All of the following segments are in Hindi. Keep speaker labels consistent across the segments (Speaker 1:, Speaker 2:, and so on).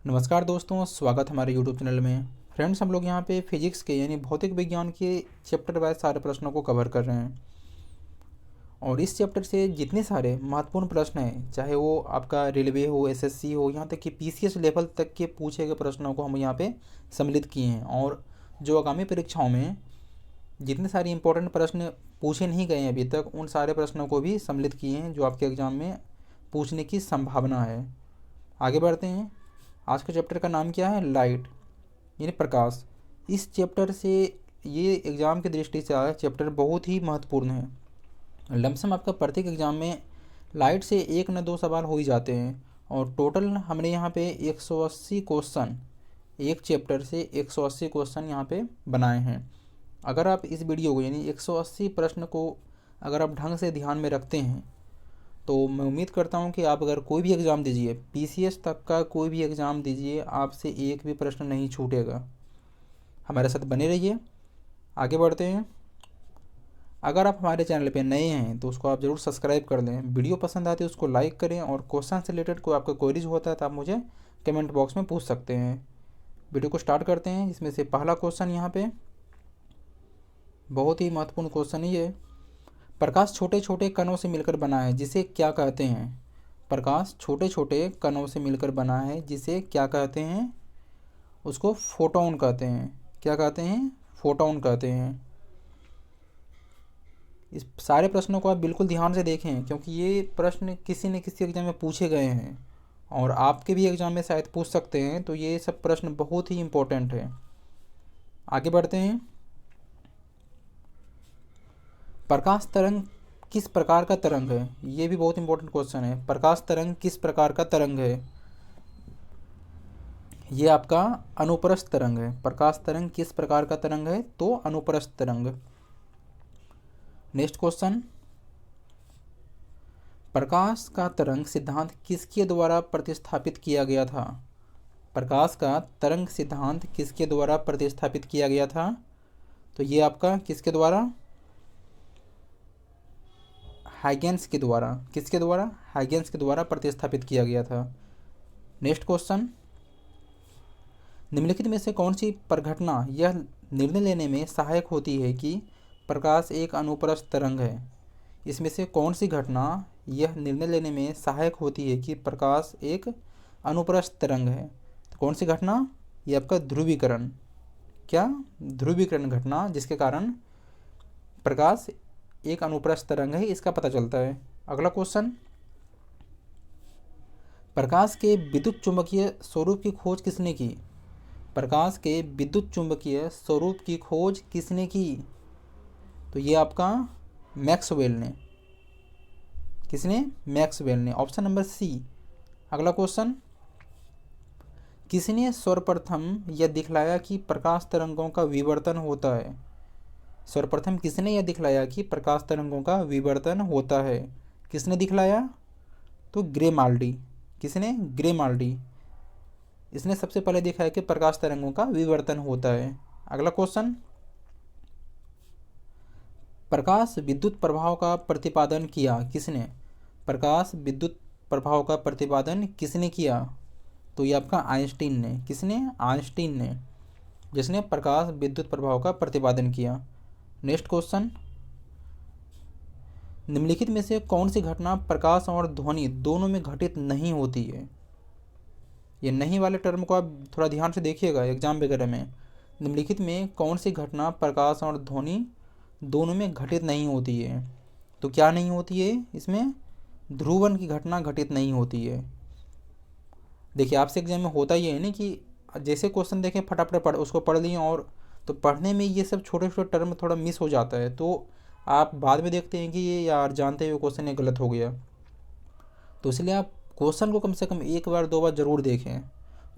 Speaker 1: नमस्कार दोस्तों, स्वागत हमारे यूट्यूब चैनल में। फ्रेंड्स, हम लोग यहाँ पे फिजिक्स के यानी भौतिक विज्ञान के चैप्टर वाइज सारे प्रश्नों को कवर कर रहे हैं। और इस चैप्टर से जितने सारे महत्वपूर्ण प्रश्न हैं, चाहे वो आपका रेलवे हो, एसएससी हो, यहाँ तक कि पीसीएस लेवल तक के पूछे गए प्रश्नों को हम यहाँ पे सम्मिलित किए हैं। और जो आगामी परीक्षाओं में जितने सारे इंपॉर्टेंट प्रश्न पूछे नहीं गए हैं अभी तक, उन सारे प्रश्नों को भी सम्मिलित किए हैं जो आपके एग्ज़ाम में पूछने की संभावना है। आगे बढ़ते हैं। आज के चैप्टर का नाम क्या है? लाइट यानी प्रकाश। इस चैप्टर से ये एग्ज़ाम की दृष्टि से आया चैप्टर बहुत ही महत्वपूर्ण है। लमसम आपका प्रत्येक एग्ज़ाम में लाइट से एक न दो सवाल हो ही जाते हैं। और टोटल हमने यहाँ पे 180 क्वेश्चन, एक चैप्टर से 180 क्वेश्चन यहाँ पे बनाए हैं। अगर आप इस वीडियो को यानी 180 प्रश्न को अगर आप ढंग से ध्यान में रखते हैं तो मैं उम्मीद करता हूँ कि आप अगर कोई भी एग्ज़ाम दीजिए, पीसीएस तक का कोई भी एग्ज़ाम दीजिए, आपसे एक भी प्रश्न नहीं छूटेगा। हमारे साथ बने रहिए। आगे बढ़ते हैं। अगर आप हमारे चैनल पे नए हैं तो उसको आप ज़रूर सब्सक्राइब कर लें। वीडियो पसंद आती है उसको लाइक करें, और क्वेश्चन से रिलेटेड कोई आपका क्वेरीज होता है तो आप मुझे कमेंट बॉक्स में पूछ सकते हैं। वीडियो को स्टार्ट करते हैं। इसमें से पहला क्वेश्चन यहाँ पे बहुत ही महत्वपूर्ण क्वेश्चन ही है। प्रकाश छोटे छोटे कणों से मिलकर बना है, जिसे क्या कहते हैं? प्रकाश छोटे छोटे कणों से मिलकर बना है, जिसे क्या कहते हैं? उसको फोटोन कहते हैं। क्या कहते हैं? फोटोन कहते हैं। इस सारे प्रश्नों को आप बिल्कुल ध्यान से देखें, क्योंकि ये प्रश्न किसी न किसी एग्जाम में पूछे गए हैं और आपके भी एग्जाम में शायद पूछ सकते हैं। तो ये सब प्रश्न बहुत ही इम्पोर्टेंट है। आगे बढ़ते हैं। प्रकाश तरंग किस प्रकार का तरंग है? ये भी बहुत इंपॉर्टेंट क्वेश्चन है। प्रकाश तरंग किस प्रकार का तरंग है? ये आपका अनुप्रस्थ तरंग है। प्रकाश तरंग किस प्रकार का तरंग है? तो अनुप्रस्थ तरंग। Next question. प्रकाश का तरंग सिद्धांत किसके द्वारा प्रतिस्थापित किया गया था? प्रकाश का तरंग सिद्धांत किसके द्वारा प्रतिस्थापित किया गया था? तो ये आपका किसके द्वारा? हाइगेंस के द्वारा। किसके द्वारा? हाइगेंस के द्वारा प्रतिस्थापित किया गया था। Next question. निम्नलिखित में से कौन सी परिघटना यह निर्णय लेने में सहायक होती है कि प्रकाश एक अनुप्रस्थ तरंग है? इसमें से कौन सी घटना यह निर्णय लेने में सहायक होती है कि प्रकाश एक अनुप्रस्थ तरंग है? तो कौन सी घटना? ये आपका ध्रुवीकरण। क्या? ध्रुवीकरण घटना, जिसके कारण प्रकाश एक अनुप्रस्थ तरंग है, इसका पता चलता है। अगला क्वेश्चन। प्रकाश के विद्युत चुंबकीय स्वरूप की खोज किसने की? प्रकाश के विद्युत चुंबकीय स्वरूप की खोज किसने की? तो ये आपका मैक्सवेल ने। किसने? मैक्सवेल ने। Option number C. अगला क्वेश्चन। किसने सर्वप्रथम यह दिखलाया कि प्रकाश तरंगों का विवर्तन होता है? सर्वप्रथम किसने यह दिखलाया कि प्रकाश तरंगों का विवर्तन होता है? किसने दिखलाया? तो ग्रेमाल्डी। किसने? ग्रेमाल्डी। इसने सबसे पहले देखा है कि प्रकाश तरंगों का विवर्तन होता है। अगला क्वेश्चन। प्रकाश विद्युत प्रभाव का प्रतिपादन किया किसने? प्रकाश विद्युत प्रभाव का प्रतिपादन किसने किया? तो ये आपका आइंस्टीन ने। किसने? आइंस्टीन ने, जिसने प्रकाश विद्युत प्रभाव का प्रतिपादन किया। Next question. निम्नलिखित में से कौन सी घटना प्रकाश और ध्वनि दोनों में घटित नहीं होती है? ये नहीं वाले टर्म को आप थोड़ा ध्यान से देखिएगा एग्जाम वगैरह में। निम्नलिखित में कौन सी घटना प्रकाश और ध्वनि दोनों में घटित नहीं होती है? तो क्या नहीं होती है इसमें? ध्रुवन की घटना घटित नहीं होती है। देखिए, आपसे एग्जाम में होता ही है ना कि जैसे क्वेश्चन देखें फटाफट पढ़ उसको पढ़ लिए, और तो पढ़ने में ये सब छोटे छोटे टर्म थोड़ा मिस हो जाता है, तो आप बाद में देखते हैं कि ये यार जानते हुए क्वेश्चन ये गलत हो गया। तो इसलिए आप क्वेश्चन को कम से कम एक बार दो बार ज़रूर देखें।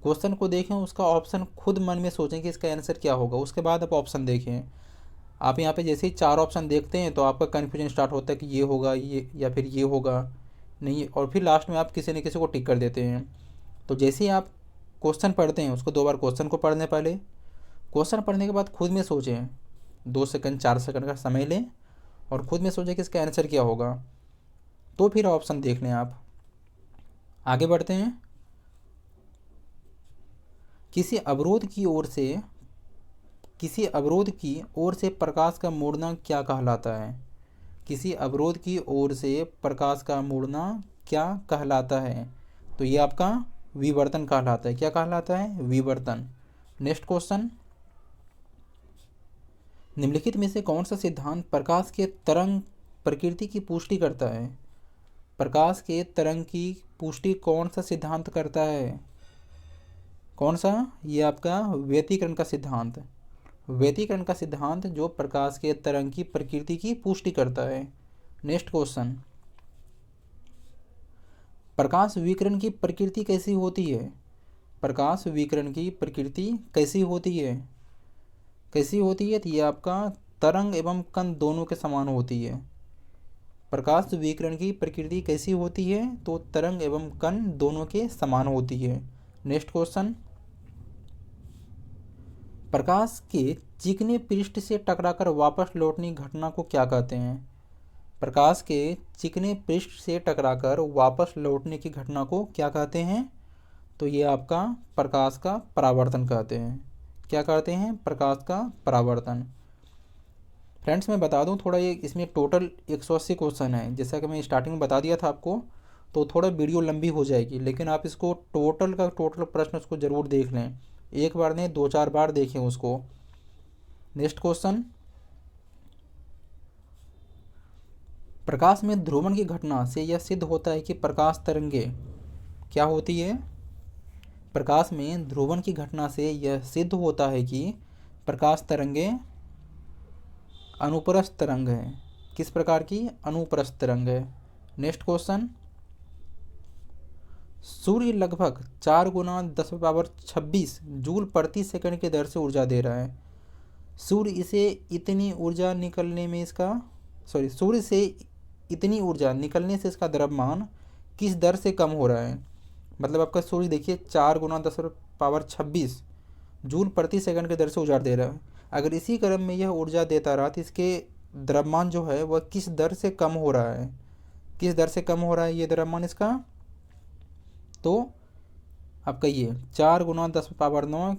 Speaker 1: क्वेश्चन को देखें, उसका ऑप्शन खुद मन में सोचें कि इसका आंसर क्या होगा, उसके बाद आप ऑप्शन देखें। आप यहाँ पे जैसे ही चार ऑप्शन देखते हैं तो आपका कन्फ्यूजन स्टार्ट होता है कि ये होगा, ये या फिर ये होगा नहीं, और फिर लास्ट में आप किसी न किसी को टिक कर देते हैं। तो जैसे ही आप क्वेश्चन पढ़ते हैं, उसको दो बार क्वेश्चन को पढ़ने पहले, क्वेश्चन पढ़ने के बाद खुद में सोचें, 2 सेकंड 4 सेकंड का समय लें और खुद में सोचें कि इसका आंसर क्या होगा, तो फिर ऑप्शन देख लें आप। आगे बढ़ते हैं। किसी अवरोध की ओर से प्रकाश का मुड़ना क्या कहलाता है? किसी अवरोध की ओर से प्रकाश का मुड़ना क्या कहलाता है? तो ये आपका विवर्तन कहलाता है। क्या कहलाता है? विवर्तन। नेक्स्ट क्वेश्चन, निम्नलिखित में से कौन सा सिद्धांत प्रकाश के तरंग प्रकृति की पुष्टि करता है? प्रकाश के तरंग की पुष्टि कौन सा सिद्धांत करता है? कौन सा? ये आपका व्यतिकरण का सिद्धांत। व्यतिकरण का सिद्धांत जो प्रकाश के तरंग की प्रकृति की पुष्टि करता है। नेक्स्ट क्वेश्चन, प्रकाश विकिरण की प्रकृति कैसी होती है? प्रकाश विकिरण की प्रकृति कैसी होती है? कैसी होती है? तो ये आपका तरंग एवं कण दोनों के समान होती है। प्रकाश विकिरण की प्रकृति कैसी होती है? तो तरंग एवं कण दोनों के समान होती है। नेक्स्ट क्वेश्चन, प्रकाश के चिकने पृष्ठ से टकराकर वापस लौटने की घटना को क्या कहते हैं? प्रकाश के चिकने पृष्ठ से टकराकर वापस लौटने की घटना को क्या कहते हैं? तो ये आपका प्रकाश का परावर्तन कहते हैं। क्या कहते हैं? प्रकाश का परावर्तन। फ्रेंड्स मैं बता दूं थोड़ा, ये इसमें टोटल 180 क्वेश्चन है। जैसा कि मैं स्टार्टिंग में बता दिया था आपको, तो थोड़ा वीडियो लंबी हो जाएगी, लेकिन आप इसको टोटल प्रश्न उसको ज़रूर देख लें। एक बार नहीं, 2-4 बार देखें उसको। नेक्स्ट क्वेश्चन, प्रकाश में ध्रुवण की घटना से यह सिद्ध होता है कि प्रकाश तरंगे क्या होती है? प्रकाश में ध्रुवण की घटना से यह सिद्ध होता है कि प्रकाश तरंगे अनुप्रस्थ तरंग है। किस प्रकार की? अनुप्रस्थ तरंग है। नेक्स्ट क्वेश्चन, सूर्य लगभग 4 गुना 10⁻26 जूल प्रति सेकंड की दर से ऊर्जा दे रहा है। सूर्य से इतनी ऊर्जा निकलने से इसका द्रव्यमान किस दर से कम हो रहा है? मतलब आपका सूर्य देखिए 4 गुना 10⁻26 जूल प्रति सेकंड की दर से ऊर्जा दे रहा है। अगर इसी क्रम में यह ऊर्जा देता रहा तो इसके द्रव्यमान जो है वह किस दर से कम हो रहा है? किस दर से कम हो रहा है ये द्रव्यमान इसका? तो आपका ये 4 गुना 10⁻9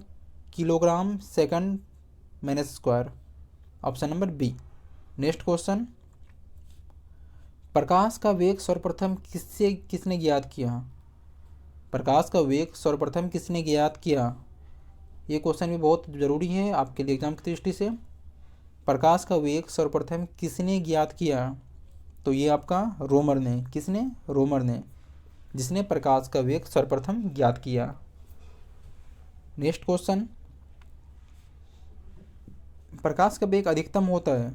Speaker 1: kilogram second minus square, option number B. Next question, प्रकाश का वेग सर्वप्रथम किसने ज्ञात किया? प्रकाश का वेग सर्वप्रथम किसने ज्ञात किया? ये क्वेश्चन भी बहुत ज़रूरी है आपके लिए एग्जाम की दृष्टि से। प्रकाश का वेग सर्वप्रथम किसने ज्ञात किया? तो ये आपका रोमर ने। किसने? रोमर ने, जिसने प्रकाश का वेग सर्वप्रथम ज्ञात किया। नेक्स्ट क्वेश्चन, प्रकाश का वेग अधिकतम होता है।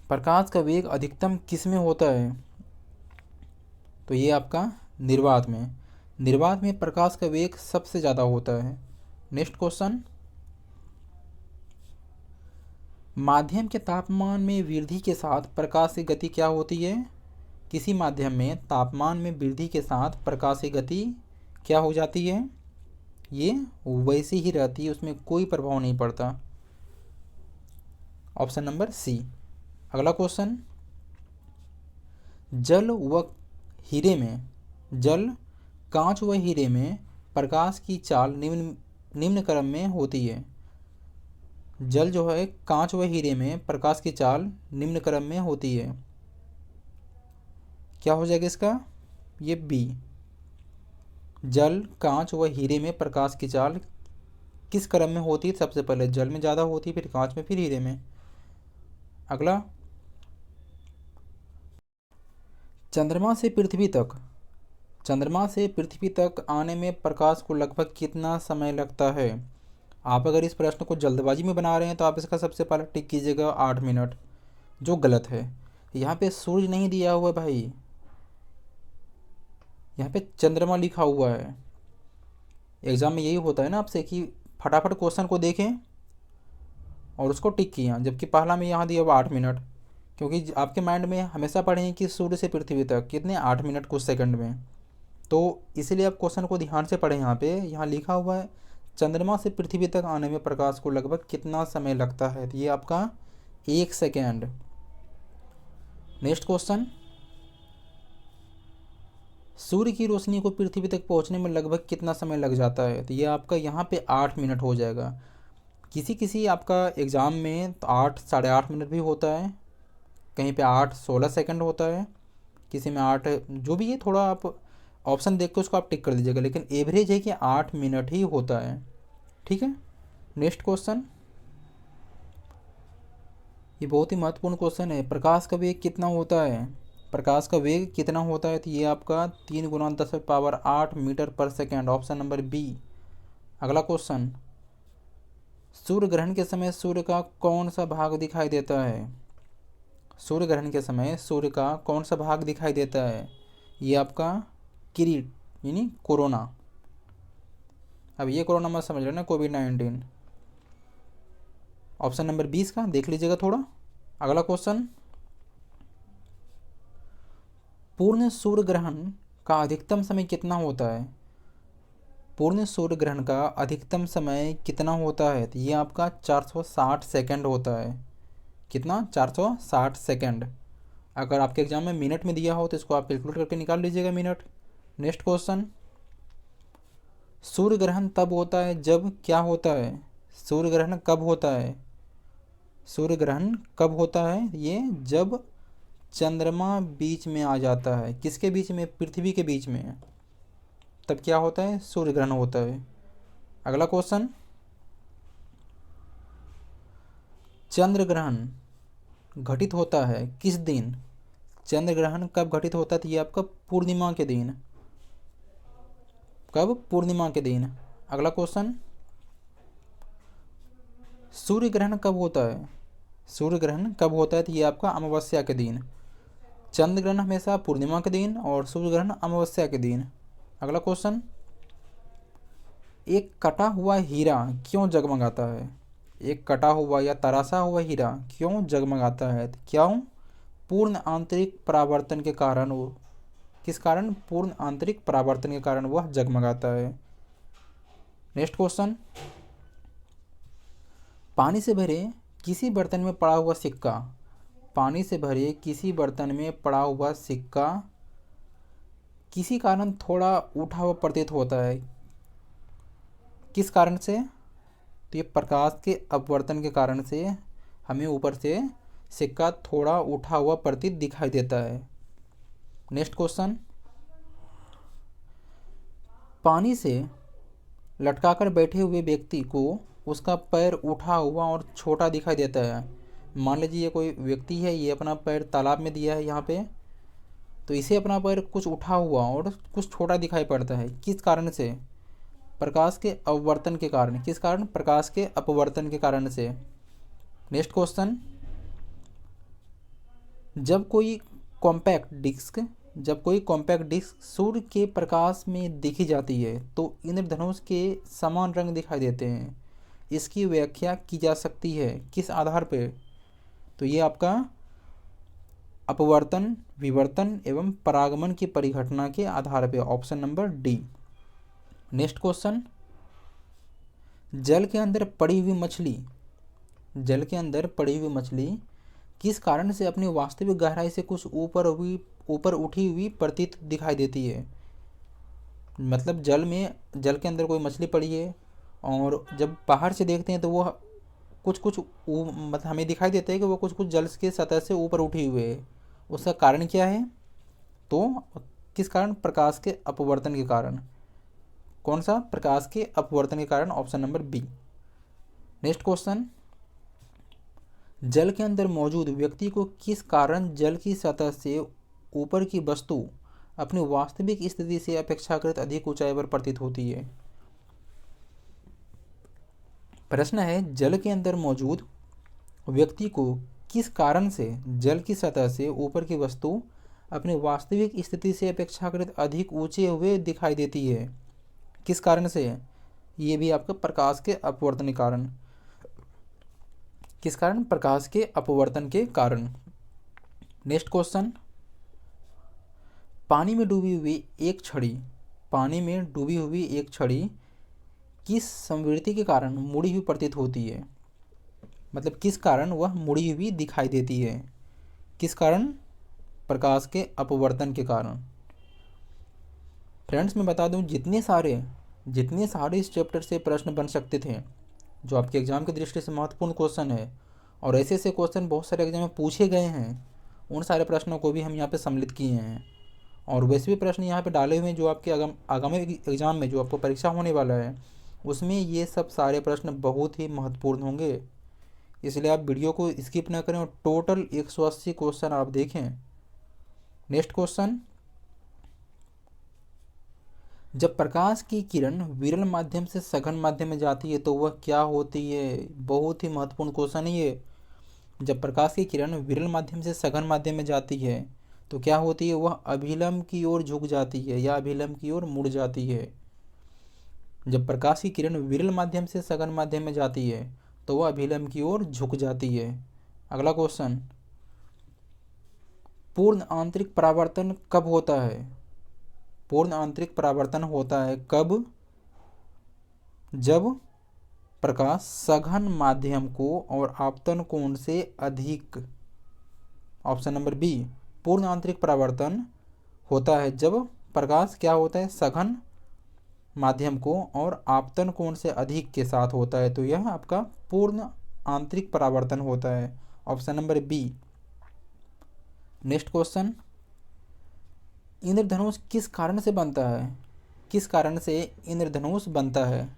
Speaker 1: प्रकाश का वेग अधिकतम किस में होता है? तो ये आपका निर्वात में। निर्वात में प्रकाश का वेग सबसे ज़्यादा होता है। नेक्स्ट क्वेश्चन, माध्यम के तापमान में वृद्धि के साथ प्रकाश की गति क्या होती है? किसी माध्यम में तापमान में वृद्धि के साथ प्रकाश की गति क्या हो जाती है? ये वैसी ही रहती है, उसमें कोई प्रभाव नहीं पड़ता। Option number C. अगला क्वेश्चन, जल, कांच व हीरे में प्रकाश की चाल निम्न क्रम में होती है। जल जो है कांच व हीरे में प्रकाश की चाल निम्न क्रम में होती है। क्या हो जाएगा इसका? ये बी। जल, कांच व हीरे में प्रकाश की चाल किस क्रम में होती है? सबसे पहले जल में ज़्यादा होती है, फिर कांच में, फिर हीरे में। अगला, चंद्रमा से पृथ्वी तक आने में प्रकाश को लगभग कितना समय लगता है? आप अगर इस प्रश्न को जल्दबाजी में बना रहे हैं तो आप इसका सबसे पहले टिक कीजिएगा 8 मिनट, जो गलत है। यहाँ पे सूर्य नहीं दिया हुआ भाई, यहाँ पे चंद्रमा लिखा हुआ है। एग्ज़ाम में यही होता है ना आपसे कि फटाफट क्वेश्चन को देखें और उसको टिक किया, जबकि पहला में यहाँ दिया हुआ 8 मिनट, क्योंकि आपके माइंड में हमेशा पढ़ें कि सूर्य से पृथ्वी तक कितने 8 मिनट कुछ सेकंड में, तो इसीलिए आप क्वेश्चन को ध्यान से पढ़ें। यहाँ लिखा हुआ है चंद्रमा से पृथ्वी तक आने में प्रकाश को लगभग कितना समय लगता है? तो ये आपका 1 सेकेंड। नेक्स्ट क्वेश्चन, सूर्य की रोशनी को पृथ्वी तक पहुंचने में लगभग कितना समय लग जाता है? तो ये आपका यहाँ पे 8 मिनट हो जाएगा। किसी किसी आपका एग्ज़ाम में तो 8 8.5 मिनट भी होता है, कहीं पे 8 16 सेकंड होता है, किसी में 8, जो भी है थोड़ा आप ऑप्शन देख के उसको आप टिक कर दीजिएगा, लेकिन एवरेज है कि 8 मिनट ही होता है। ठीक है, नेक्स्ट क्वेश्चन, ये बहुत ही महत्वपूर्ण क्वेश्चन है। प्रकाश का वेग कितना होता है? प्रकाश का वेग कितना होता है? तो ये आपका 3 × 10⁸ मीटर पर सेकेंड, ऑप्शन नंबर बी। अगला क्वेश्चन, सूर्य ग्रहण के समय सूर्य का कौन सा भाग दिखाई देता है? सूर्य ग्रहण के समय सूर्य का कौन सा भाग दिखाई देता है? ये आपका किरीट यानी कोरोना। अब ये कोरोना मत समझ लेना कोविड-19। ऑप्शन नंबर 20 का देख लीजिएगा थोड़ा। अगला क्वेश्चन, पूर्ण सूर्य ग्रहण का अधिकतम समय कितना होता है? पूर्ण सूर्य ग्रहण का अधिकतम समय कितना होता है? तो ये आपका 460 सेकंड होता है। कितना? 460 सेकंड। अगर आपके एग्जाम में मिनट में दिया हो तो इसको आप कैलकुलेट करके निकाल लीजिएगा मिनट। नेक्स्ट क्वेश्चन, सूर्य ग्रहण तब होता है जब क्या होता है? सूर्य ग्रहण कब होता है? सूर्य ग्रहण कब होता है? ये जब चंद्रमा बीच में आ जाता है। किसके बीच में? पृथ्वी के बीच में, तब क्या होता है? सूर्य ग्रहण होता है। अगला क्वेश्चन, चंद्र ग्रहण घटित होता है किस दिन? चंद्र ग्रहण कब घटित होता है? तो ये आपका पूर्णिमा के दिन। कब? पूर्णिमा के दिन। अगला क्वेश्चन, सूर्य ग्रहण कब होता है? सूर्य ग्रहण कब होता है? तो ये आपका अमावस्या के दिन। चंद्र ग्रहण हमेशा पूर्णिमा के दिन और सूर्य ग्रहण अमावस्या के दिन। अगला क्वेश्चन, एक कटा हुआ हीरा क्यों जगमगाता है? एक कटा हुआ या तराशा हुआ हीरा क्यों जगमगाता है? तो क्यों? पूर्ण आंतरिक परावर्तन के कारण। वो किस कारण? पूर्ण आंतरिक परावर्तन के कारण वह जगमगाता है। नेक्स्ट क्वेश्चन, पानी से भरे किसी बर्तन में पड़ा हुआ सिक्का, पानी से भरे किसी बर्तन में पड़ा हुआ सिक्का किसी कारण थोड़ा उठा हुआ प्रतीत होता है। किस कारण से? तो ये प्रकाश के अपवर्तन के कारण से हमें ऊपर से सिक्का थोड़ा उठा हुआ प्रतीत दिखाई देता है। नेक्स्ट क्वेश्चन, पानी से लटकाकर बैठे हुए व्यक्ति को उसका पैर उठा हुआ और छोटा दिखाई देता है। मान लीजिए ये कोई व्यक्ति है, ये अपना पैर तालाब में दिया है यहाँ पे, तो इसे अपना पैर कुछ उठा हुआ और कुछ छोटा दिखाई पड़ता है। किस कारण से? प्रकाश के अपवर्तन के कारण। किस कारण? प्रकाश के अपवर्तन के कारण से। नेक्स्ट क्वेश्चन, जब कोई कॉम्पैक्ट डिस्क सूर्य के प्रकाश में देखी जाती है तो इंद्रधनुष के समान रंग दिखाई देते हैं। इसकी व्याख्या की जा सकती है किस आधार पे? तो ये आपका अपवर्तन, विवर्तन एवं परागमन की परिघटना के आधार पे, option number D. Next question, जल के अंदर पड़ी हुई मछली किस कारण से अपनी वास्तविक गहराई से कुछ ऊपर उठी हुई प्रतीत दिखाई देती है? मतलब जल के अंदर कोई मछली पड़ी है और जब बाहर से देखते हैं तो वह मतलब हमें दिखाई देता है कि वो कुछ जल के सतह से ऊपर उठी हुई है। उसका कारण क्या है? तो किस कारण? प्रकाश के अपवर्तन के कारण। कौन सा? प्रकाश के अपवर्तन के कारण, option number B. Next question, जल के अंदर मौजूद व्यक्ति को किस कारण जल की सतह से ऊपर की वस्तु अपनी वास्तविक स्थिति से अपेक्षाकृत अधिक ऊंचाई पर प्रतीत होती है? प्रश्न है, जल के अंदर मौजूद व्यक्ति को किस कारण से जल की सतह से ऊपर की वस्तु अपनी वास्तविक स्थिति से अपेक्षाकृत अधिक ऊंचे हुए दिखाई देती है? किस कारण से? ये भी आपका प्रकाश के अपवर्तन के कारण। किस कारण? प्रकाश के अपवर्तन के कारण। नेक्स्ट क्वेश्चन, पानी में डूबी हुई एक छड़ी किस संवृत्ति के कारण मुड़ी हुई प्रतीत होती है? मतलब किस कारण वह मुड़ी हुई दिखाई देती है? किस कारण? प्रकाश के अपवर्तन के कारण। फ्रेंड्स मैं बता दूं, जितने सारे इस चैप्टर से प्रश्न बन सकते थे, जो आपके एग्जाम की दृष्टि से महत्वपूर्ण क्वेश्चन है, और ऐसे ऐसे क्वेश्चन बहुत सारे एग्जाम में पूछे गए हैं, उन सारे प्रश्नों को भी हम यहाँ पे सम्मिलित किए हैं। और वैसे भी प्रश्न यहाँ पे डाले हुए हैं जो आपके आगामी एग्जाम में जो आपको परीक्षा होने वाला है, उसमें ये सब सारे प्रश्न बहुत ही महत्वपूर्ण होंगे। इसलिए आप वीडियो को स्किप ना करें और टोटल 180 क्वेश्चन आप देखें। नेक्स्ट क्वेश्चन, जब प्रकाश की किरण विरल माध्यम से सघन माध्यम में जाती है तो वह क्या होती है? बहुत ही महत्वपूर्ण क्वेश्चन है ये। जब प्रकाश की किरण विरल माध्यम से सघन माध्यम में जाती है तो क्या होती है? वह अभिलंब की ओर झुक जाती है या अभिलंब की ओर मुड़ जाती है। जब प्रकाश की किरण विरल माध्यम से सघन माध्यम में जाती है तो वह अभिलंब की ओर झुक जाती है। अगला क्वेश्चन, पूर्ण आंतरिक परावर्तन कब होता है? पूर्ण आंतरिक परावर्तन होता है कब? जब प्रकाश सघन माध्यम को और आपतन कोण से अधिक। ऑप्शन नंबर बी, पूर्ण आंतरिक परावर्तन होता है जब प्रकाश क्या होता है? सघन माध्यम को और आपतन कोण से अधिक के साथ होता है, तो यह आपका पूर्ण आंतरिक परावर्तन होता है। Option number B. Next question, इंद्रधनुष किस कारण से बनता है? किस कारण से इंद्रधनुष बनता है?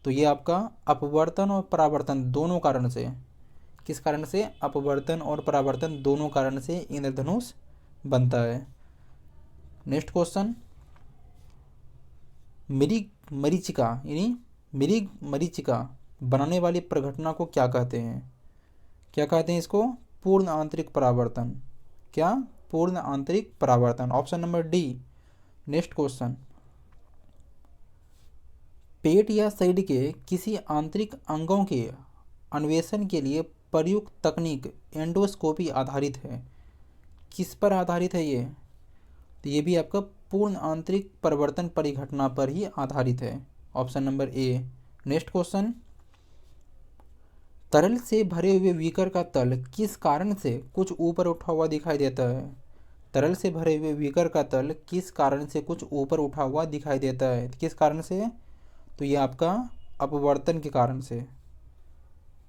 Speaker 1: तो ये आपका अपवर्तन और परावर्तन दोनों कारण से। किस कारण से? अपवर्तन और परावर्तन दोनों कारण से इंद्रधनुष बनता है। नेक्स्ट क्वेश्चन, मरीचिका यानी मिरिग मरीचिका बनाने वाली प्रघटना को क्या कहते हैं? क्या कहते हैं इसको? पूर्ण आंतरिक परावर्तन। क्या? पूर्ण आंतरिक परावर्तन। Option number D. Next question, पेट या शरीर के किसी आंतरिक अंगों के अन्वेषण के लिए प्रयुक्त तकनीक एंडोस्कोपी आधारित है। किस पर आधारित है ये? तो ये भी आपका पूर्ण आंतरिक परिवर्तन परिघटना पर ही आधारित है। Option number A. Next question, तरल से भरे हुए बीकर का तल किस कारण से कुछ ऊपर उठा हुआ दिखाई देता है? तरल से भरे हुए बीकर का तल किस कारण से कुछ ऊपर उठा हुआ दिखाई देता है? किस कारण से? तो ये आपका अपवर्तन के कारण से।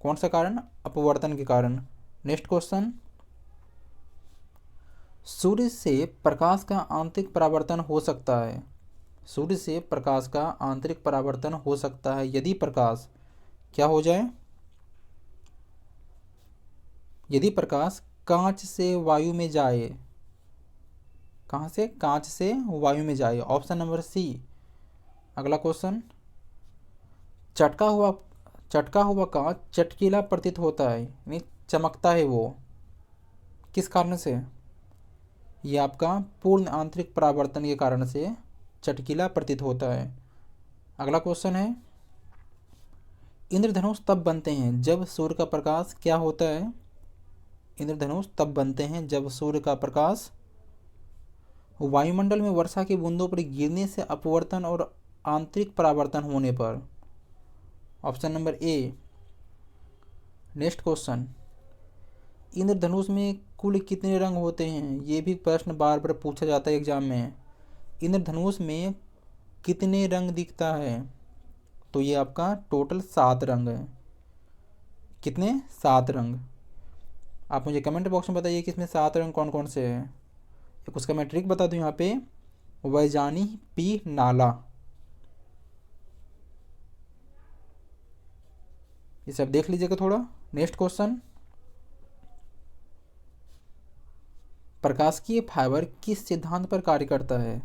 Speaker 1: कौन सा कारण? अपवर्तन के कारण। नेक्स्ट क्वेश्चन, सूर्य से प्रकाश का आंतरिक परावर्तन हो सकता है। सूर्य से प्रकाश का आंतरिक परावर्तन हो सकता है यदि प्रकाश क्या हो जाए? यदि प्रकाश कांच से वायु में जाए। कहाँ से? कांच से वायु में जाए। Option number C. अगला क्वेश्चन, चटका हुआ कांच चटकीला प्रतीत होता है यानी चमकता है वो। किस कारण से? ये आपका पूर्ण आंतरिक परावर्तन के कारण से चटकीला प्रतीत होता है। अगला क्वेश्चन है, इंद्रधनुष तब बनते हैं जब सूर्य का प्रकाश क्या होता है? इंद्रधनुष तब बनते हैं जब सूर्य का प्रकाश वायुमंडल में वर्षा की बूंदों पर गिरने से अपवर्तन और आंतरिक परावर्तन होने पर। Option number A. Next question, इंद्रधनुष में कुल कितने रंग होते हैं? ये भी प्रश्न बार बार पूछा जाता है एग्जाम में। इंद्रधनुष में कितने रंग दिखता है? तो ये आपका टोटल 7 रंग है। कितने? 7 रंग। आप मुझे कमेंट बॉक्स में बताइए कि इसमें 7 रंग कौन कौन से हैं। एक उसका मैं ट्रिक बता दूं यहाँ पे, वैजानी पी नाला। ये सब देख लीजिएगा थोड़ा। नेक्स्ट क्वेश्चन, प्रकाशीय फाइबर किस सिद्धांत पर कार्य करता है?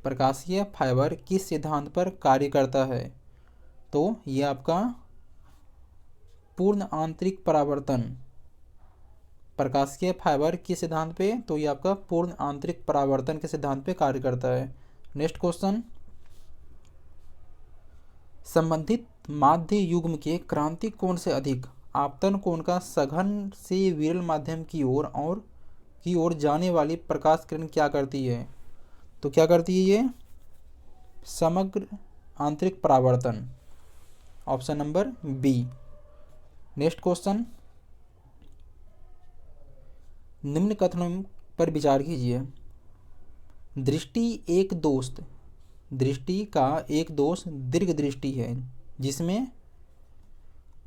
Speaker 1: प्रकाशीय फाइबर किस सिद्धांत पर कार्य करता है? तो ये आपका पूर्ण आंतरिक परावर्तन। प्रकाशीय फाइबर किस सिद्धांत पे? तो ये आपका पूर्ण आंतरिक परावर्तन के सिद्धांत पे कार्य करता है। नेक्स्ट क्वेश्चन, संबंधित माध्य युग्म के क्रांतिक कोण से अधिक आपतन कोण का सघन से विरल माध्यम की ओर जाने वाली प्रकाश किरण क्या करती है? तो क्या करती है ये? समग्र आंतरिक परावर्तन। Option number B. Next question, निम्न कथनों पर विचार कीजिए। दृष्टि एक दोस्त दृष्टि का एक दोष दीर्घ दृष्टि है, जिसमें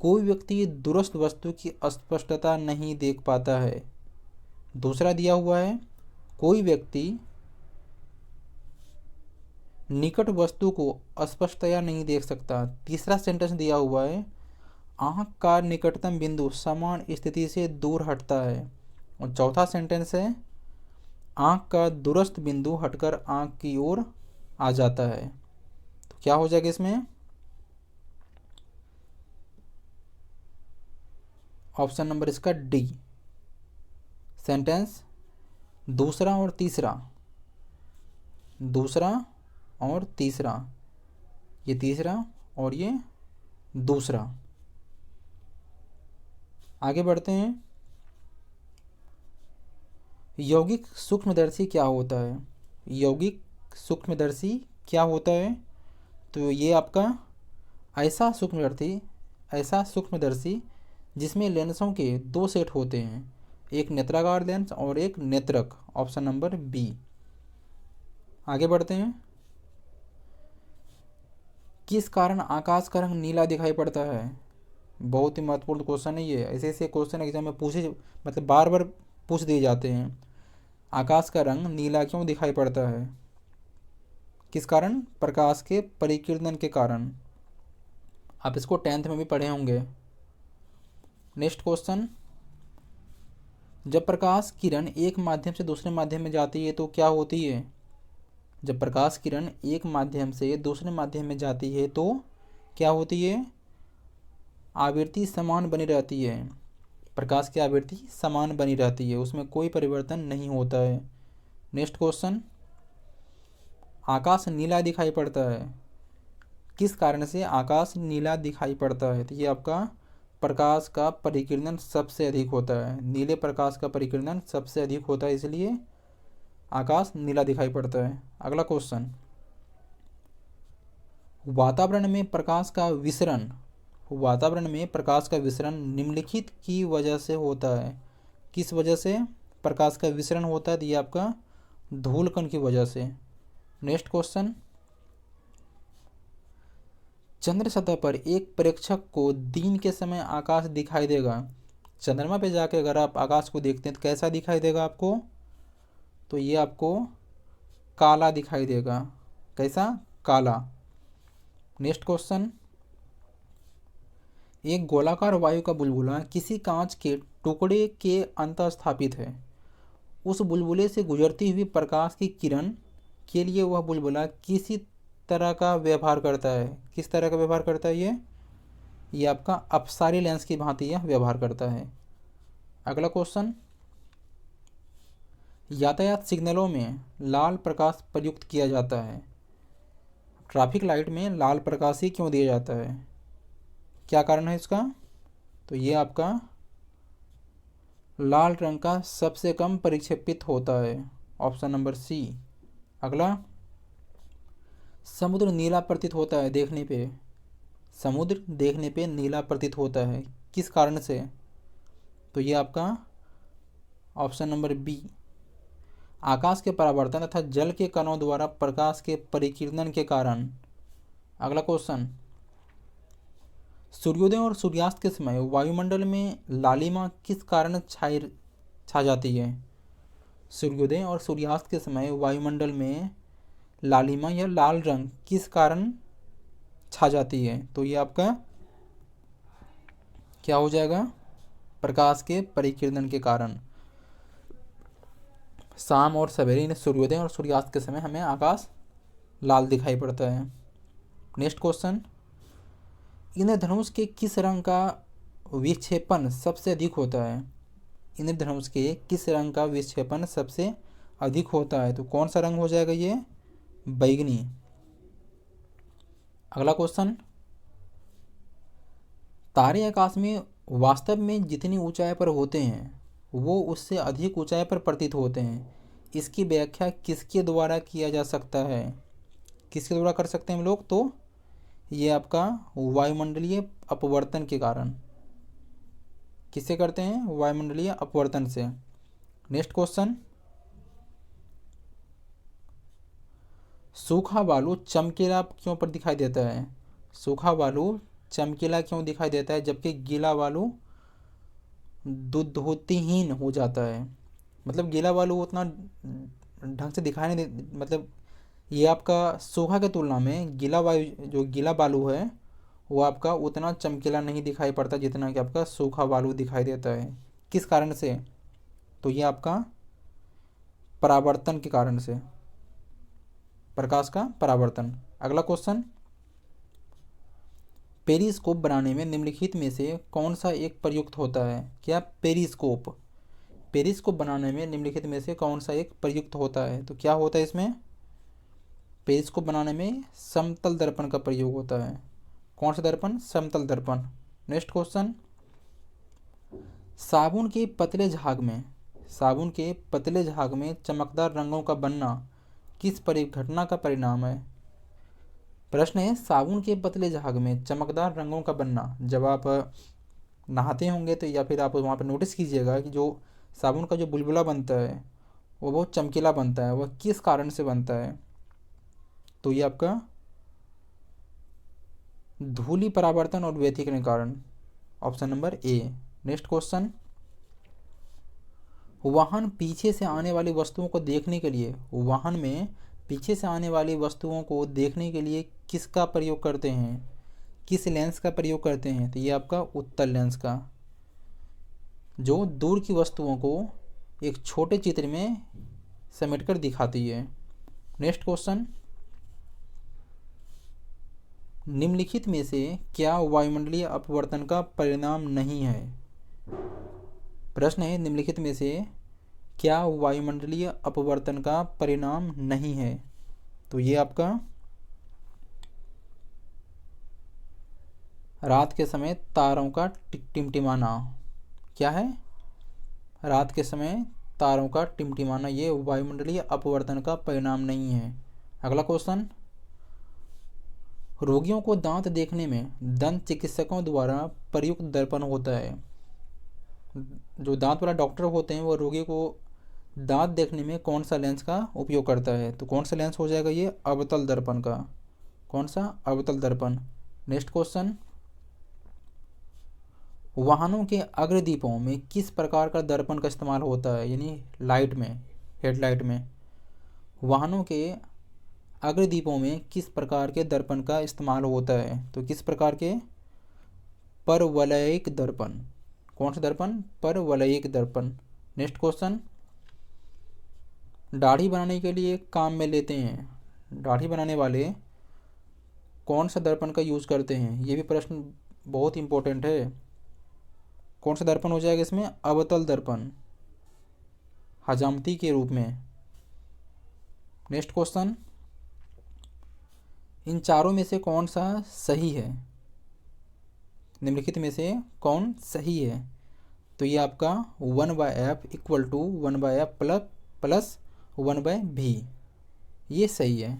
Speaker 1: कोई व्यक्ति दूरस्थ वस्तु की स्पष्टता नहीं देख पाता है। दूसरा दिया हुआ है, कोई व्यक्ति निकट वस्तु को स्पष्टतया नहीं देख सकता। तीसरा सेंटेंस दिया हुआ है, आँख का निकटतम बिंदु समान स्थिति से दूर हटता है। और चौथा सेंटेंस है, आँख का दूरस्थ बिंदु हटकर आँख की ओर आ जाता है। तो क्या हो जाएगा इसमें? ऑप्शन नंबर इसका डी। सेंटेंस दूसरा और तीसरा, दूसरा और तीसरा, ये तीसरा और ये दूसरा। आगे बढ़ते हैं। यौगिक सूक्ष्मदर्शी क्या होता है? यौगिक सूक्ष्मदर्शी क्या होता है? तो ये आपका ऐसा सूक्ष्मदर्शी जिसमें लेंसों के दो सेट होते हैं, एक नेत्रागार लेंस और एक नेत्रक। Option number B. आगे बढ़ते हैं। किस कारण आकाश का रंग नीला दिखाई पड़ता है? बहुत ही महत्वपूर्ण क्वेश्चन है ये। ऐसे ऐसे क्वेश्चन एग्जाम में पूछे, मतलब बार बार पूछ दिए जाते हैं। आकाश का रंग नीला क्यों दिखाई पड़ता है? किस कारण? प्रकाश के परिकीर्णन के कारण। आप इसको 10th में भी पढ़े होंगे। नेक्स्ट क्वेश्चन, जब प्रकाश किरण एक माध्यम से दूसरे माध्यम में जाती है तो क्या होती है? जब प्रकाश किरण एक माध्यम से दूसरे माध्यम में जाती है तो क्या होती है? आवृत्ति समान बनी रहती है। प्रकाश की आवृत्ति समान बनी रहती है, उसमें कोई परिवर्तन नहीं होता है। नेक्स्ट क्वेश्चन, आकाश नीला दिखाई पड़ता है, किस कारण से आकाश नीला दिखाई पड़ता है? तो ये आपका प्रकाश का परिकीर्णन सबसे अधिक होता है। नीले प्रकाश का परिकीर्णन सबसे अधिक होता है, इसलिए आकाश नीला दिखाई पड़ता है। अगला क्वेश्चन, वातावरण में प्रकाश का विसरण निम्नलिखित की वजह से होता है। किस वजह से प्रकाश का विसरण होता है? तो ये आपका धूलकण की वजह से। नेक्स्ट क्वेश्चन, चंद्र सतह पर एक प्रेक्षक को दिन के समय आकाश दिखाई देगा। चंद्रमा पे जाके अगर आप आकाश को देखते हैं तो कैसा दिखाई देगा आपको? तो ये आपको काला दिखाई देगा। कैसा? काला। नेक्स्ट क्वेश्चन, एक गोलाकार वायु का बुलबुला किसी कांच के टुकड़े के अंतर स्थापित है। उस बुलबुले से गुजरती हुई प्रकाश की किरण के लिए वह बुलबुला किसी तरह का व्यवहार करता है। किस तरह का व्यवहार करता है ये आपका अपसारी लेंस की भांति यह व्यवहार करता है। अगला क्वेश्चन, यातायात सिग्नलों में लाल प्रकाश प्रयुक्त किया जाता है। ट्रैफिक लाइट में लाल प्रकाश ही क्यों दिया जाता है? क्या कारण है इसका? तो ये आपका लाल रंग का सबसे कम परिक्षेपित होता है। Option number C. अगला, समुद्र नीला प्रतीत होता है देखने पे। समुद्र देखने पे नीला प्रतीत होता है, किस कारण से? तो ये आपका ऑप्शन नंबर बी, आकाश के परावर्तन तथा जल के कणों द्वारा प्रकाश के परिकीर्णन के कारण। अगला क्वेश्चन, सूर्योदय और सूर्यास्त के समय वायुमंडल में लालिमा किस कारण छा जाती है? सूर्योदय और सूर्यास्त के समय वायुमंडल में लालिमा या लाल रंग किस कारण छा जाती है? तो ये आपका क्या हो जाएगा? प्रकाश के परिकीर्णन के कारण। शाम और सवेरे, सूर्योदय और सूर्यास्त के समय हमें आकाश लाल दिखाई पड़ता है। नेक्स्ट क्वेश्चन, इंद्रधनुष के किस रंग का विक्षेपण सबसे अधिक होता है? इंद्रधनुष के किस रंग का विक्षेपण सबसे अधिक होता है? तो कौन सा रंग हो जाएगा ये? बैगनी। अगला क्वेश्चन, तारे आकाश में वास्तव में जितनी ऊंचाई पर होते हैं वो उससे अधिक ऊंचाई पर प्रतीत होते हैं। इसकी व्याख्या किसके द्वारा किया जा सकता है? किसके द्वारा कर सकते हैं हम लोग? तो ये आपका वायुमंडलीय अपवर्तन के कारण। किससे करते हैं? वायुमंडलीय अपवर्तन से। नेक्स्ट क्वेश्चन, सूखा बालू चमकीला क्यों पर दिखाई देता है? सूखा बालू चमकीला क्यों दिखाई देता है जबकि गीला बालू दुधहीन हो जाता है? मतलब गीला बालू उतना ढंग से दिखाई नहीं दे, मतलब ये आपका सूखा की तुलना में गीला वायु जो गीला बालू है वो आपका उतना चमकीला नहीं दिखाई पड़ता जितना कि आपका सूखा बालू दिखाई देता है। किस कारण से? तो ये आपका परावर्तन के कारण से, प्रकाश का परावर्तन। अगला क्वेश्चन, पेरिस्कोप बनाने में निम्नलिखित में से कौन सा एक प्रयुक्त होता है? क्या पेरिस्कोप, पेरिस्कोप बनाने में निम्नलिखित में से कौन सा एक प्रयुक्त होता है? तो क्या होता है इसमें? पेरिस्कोप बनाने में समतल दर्पण का प्रयोग होता है। कौन सा दर्पण? समतल दर्पण। नेक्स्ट क्वेश्चन, साबुन के पतले झाग में, साबुन के पतले झाग में चमकदार रंगों का बनना किस परिघटना का परिणाम है? प्रश्न है, साबुन के पतले झाग में चमकदार रंगों का बनना, जब आप नहाते होंगे तो या फिर आप वहाँ पर नोटिस कीजिएगा कि जो साबुन का जो बुलबुला बनता है वो बहुत चमकीला बनता है। वह किस कारण से बनता है? तो ये आपका धूलि परावर्तन और व्यतिकरण के कारण, option number A. Next question, वाहन पीछे से आने वाली वस्तुओं को देखने के लिए, वाहन में पीछे से आने वाली वस्तुओं को देखने के लिए किसका प्रयोग करते हैं? किस लेंस का प्रयोग करते हैं? तो ये आपका उत्तल लेंस का, जो दूर की वस्तुओं को एक छोटे चित्र में समेटकर दिखाती है। नेक्स्ट क्वेश्चन, निम्नलिखित में से क्या वायुमंडलीय अपवर्तन का परिणाम नहीं है? प्रश्न है, निम्नलिखित में से क्या वायुमंडलीय अपवर्तन का परिणाम नहीं है? तो ये आपका रात के समय तारों का टिमटिमाना। क्या है? रात के समय तारों का टिमटिमाना, ये वायुमंडलीय अपवर्तन का परिणाम नहीं है। अगला क्वेश्चन, रोगियों को दांत देखने में दंत चिकित्सकों द्वारा प्रयुक्त दर्पण होता है। जो दांत वाला डॉक्टर होते हैं वो रोगी को दांत देखने में कौन सा लेंस का उपयोग करता है? तो कौन सा लेंस हो जाएगा? ये अवतल दर्पण का। कौन सा? अवतल दर्पण। नेक्स्ट क्वेश्चन, वाहनों के अग्रदीपों में किस प्रकार का दर्पण का इस्तेमाल होता है? यानी लाइट में, हेडलाइट में वाहनों के अग्रदीपों में किस प्रकार के दर्पण का इस्तेमाल होता है? तो किस प्रकार के? परवलयिक दर्पण। कौन सा दर्पण? परवलयिक दर्पण। नेक्स्ट क्वेश्चन, दाढ़ी बनाने के लिए काम में लेते हैं, दाढ़ी बनाने वाले कौन सा दर्पण का यूज़ करते हैं? ये भी प्रश्न बहुत इंपॉर्टेंट है। कौन सा दर्पण हो जाएगा इसमें? अवतल दर्पण, हजामती के रूप में। नेक्स्ट क्वेश्चन, इन चारों में से कौन सा सही है? निम्नलिखित में से कौन सही है? तो ये आपका 1/f equal to 1/f plus 1/v, ये सही है।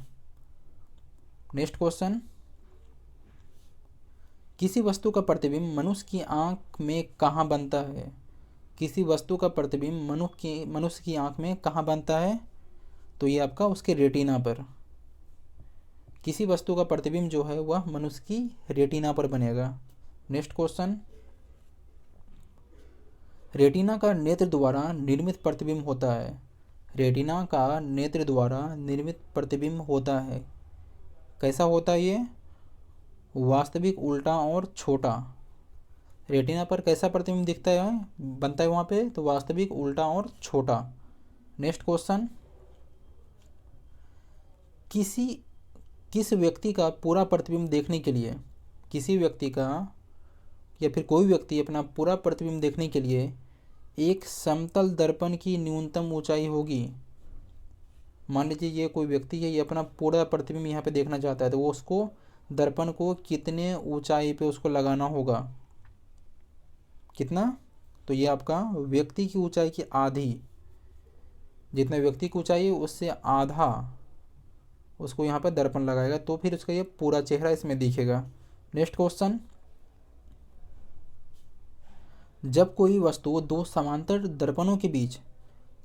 Speaker 1: नेक्स्ट क्वेश्चन, किसी वस्तु का प्रतिबिंब मनुष्य की आंख में कहाँ बनता है? किसी वस्तु का प्रतिबिंब मनुष्य की आंख में कहाँ बनता है? तो ये आपका उसके रेटिना पर। किसी वस्तु का प्रतिबिंब जो है वह मनुष्य की रेटिना पर बनेगा। नेक्स्ट क्वेश्चन, रेटिना का नेत्र द्वारा निर्मित प्रतिबिंब होता है, रेटिना का नेत्र द्वारा निर्मित प्रतिबिंब होता है। कैसा होता है ये? वास्तविक, उल्टा और छोटा। रेटिना पर कैसा प्रतिबिंब दिखता है, बनता है वहाँ पे? तो वास्तविक, उल्टा और छोटा। नेक्स्ट क्वेश्चन, किस व्यक्ति का पूरा प्रतिबिंब देखने के लिए, किसी व्यक्ति का या फिर कोई व्यक्ति अपना पूरा प्रतिबिंब देखने के लिए एक समतल दर्पण की न्यूनतम ऊंचाई होगी? मान लीजिए ये कोई व्यक्ति है, ये अपना पूरा प्रतिबिंब यहाँ पे देखना चाहता है, तो वो उसको दर्पण को कितने ऊंचाई पे उसको लगाना होगा? कितना? तो ये आपका व्यक्ति की ऊंचाई की आधी, जितना व्यक्ति की ऊंचाई है उससे आधा उसको यहाँ पर दर्पण लगाएगा, तो फिर उसका ये पूरा चेहरा इसमें दिखेगा। नेक्स्ट क्वेश्चन, जब कोई वस्तु दो समांतर दर्पणों के बीच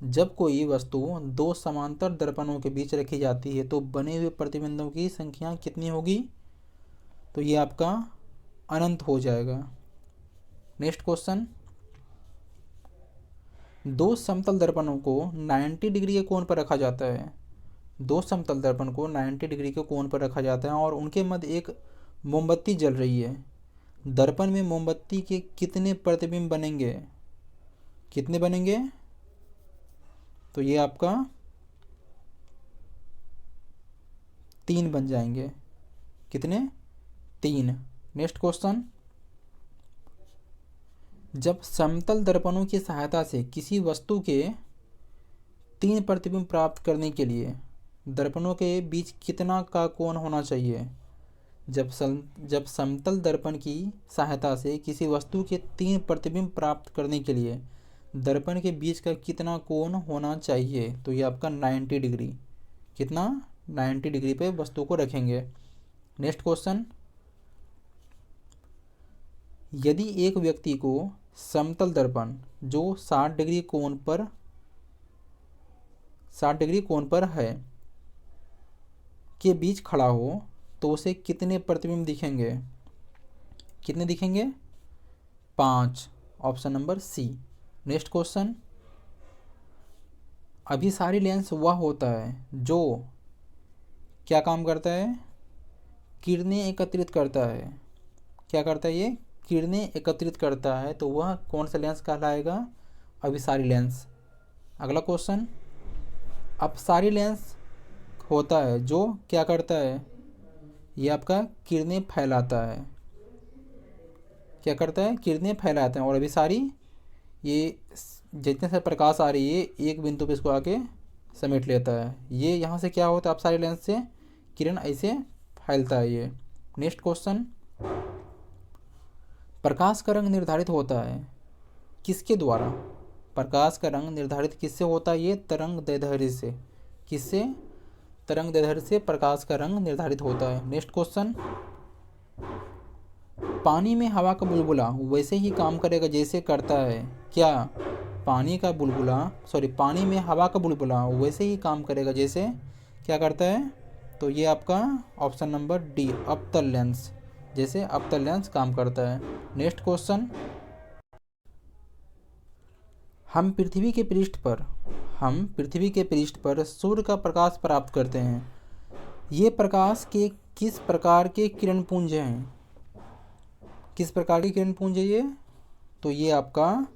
Speaker 1: जब कोई वस्तु दो समांतर दर्पणों के बीच रखी जाती है तो बने हुए प्रतिबिंबों की संख्या कितनी होगी? तो ये आपका अनंत हो जाएगा। नेक्स्ट क्वेश्चन, दो समतल दर्पणों को 90 डिग्री के कोण पर रखा जाता है। दो समतल दर्पण को 90 डिग्री के कोण पर रखा जाता है और उनके मध्य एक मोमबत्ती जल रही है। दर्पण में मोमबत्ती के कितने प्रतिबिंब बनेंगे? कितने बनेंगे? तो ये आपका 3 बन जाएंगे। कितने? 3। नेक्स्ट क्वेश्चन, जब समतल दर्पणों की सहायता से किसी वस्तु के 3 प्रतिबिंब प्राप्त करने के लिए दर्पणों के बीच कितना का कोण होना चाहिए? जब समतल दर्पण की सहायता से किसी वस्तु के 3 प्रतिबिंब प्राप्त करने के लिए दर्पण के बीच का कितना कोण होना चाहिए? तो ये आपका 90 डिग्री। कितना? 90 डिग्री पे वस्तु को रखेंगे। नेक्स्ट क्वेश्चन, यदि एक व्यक्ति को समतल दर्पण जो 60 डिग्री कोण पर है के बीच खड़ा हो तो उसे कितने प्रतिबिंब दिखेंगे? कितने दिखेंगे? 5। Option number C. Next question, अभिसारी लेंस वह होता है जो क्या काम करता है? किरणें एकत्रित करता है। क्या करता है ये? किरणें एकत्रित करता है। तो वह कौन सा लेंस कहलाएगा? अभिसारी लेंस। अगला क्वेश्चन, अपसारी लेंस होता है जो क्या करता है? ये आपका किरणें फैलाता है। क्या करता है? किरणें फैलाता है। और अभिसारी ये जितने से प्रकाश आ रही है एक बिंदु पे इसको आके समेट लेता है। ये यहाँ से क्या होता है? अपसारी लेंस से किरण ऐसे फैलता है ये। नेक्स्ट क्वेश्चन, प्रकाश का रंग निर्धारित होता है किसके द्वारा? प्रकाश का रंग निर्धारित किससे होता है? ये तरंग दैर्ध्य से। किससे? तरंग दैर्ध्य से प्रकाश का रंग निर्धारित होता है। नेक्स्ट क्वेश्चन, पानी में हवा का बुलबुला वैसे ही काम करेगा जैसे करता है क्या? पानी में हवा का बुलबुला वैसे ही काम करेगा जैसे क्या करता है? तो ये आपका ऑप्शन नंबर डी, अवतल लेंस। जैसे अवतल लेंस काम करता है। नेक्स्ट क्वेश्चन, हम पृथ्वी के पृष्ठ पर सूर्य का प्रकाश प्राप्त करते हैं। ये प्रकाश के किस प्रकार के किरण पुंज हैं? किस प्रकार के किरण पुंज है ये? तो ये आपका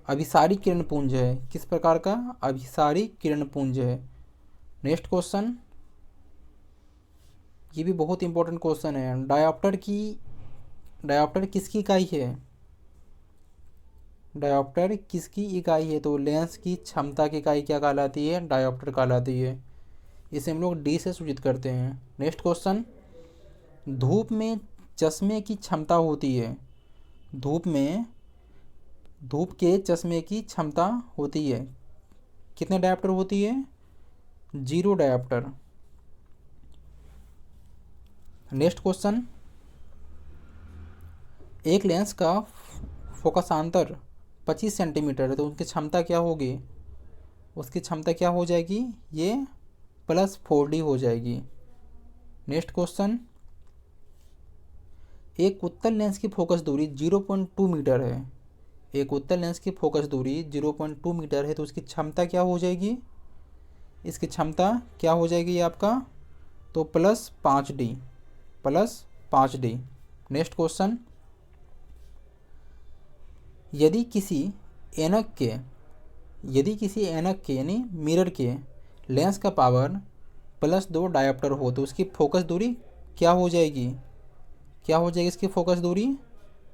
Speaker 1: अभिसारी किरण पुंज है। किस प्रकार का? अभिसारी किरण पुंज है। नेक्स्ट क्वेश्चन, ये भी बहुत इंपॉर्टेंट क्वेश्चन है। डायोप्टर किसकी इकाई है? डायोप्टर किसकी इकाई है? तो लेंस की क्षमता की इकाई क्या कहलाती है? डायोप्टर कहलाती है। इसे हम लोग डी से सूचित करते हैं। नेक्स्ट क्वेश्चन, धूप में चश्मे की क्षमता होती है। धूप के चश्मे की क्षमता होती है। कितने डायोप्टर होती है? 0 डायोप्टर। नेक्स्ट क्वेश्चन, एक लेंस का फोकसांतर 25 सेंटीमीटर है तो उनकी क्षमता क्या होगी? उसकी क्षमता क्या हो जाएगी? ये +4D हो जाएगी। नेक्स्ट क्वेश्चन, एक उत्तल लेंस की फोकस दूरी 0.2 मीटर है। एक उत्तल लेंस की फोकस दूरी 0.2 मीटर है तो उसकी क्षमता क्या हो जाएगी? इसकी क्षमता क्या हो जाएगी आपका? तो +5D। नेक्स्ट क्वेश्चन, यदि किसी ऐनक के यानी मिरर के लेंस का पावर +2 डायोप्टर हो तो उसकी फोकस दूरी क्या हो जाएगी? क्या हो जाएगी इसकी फोकस दूरी?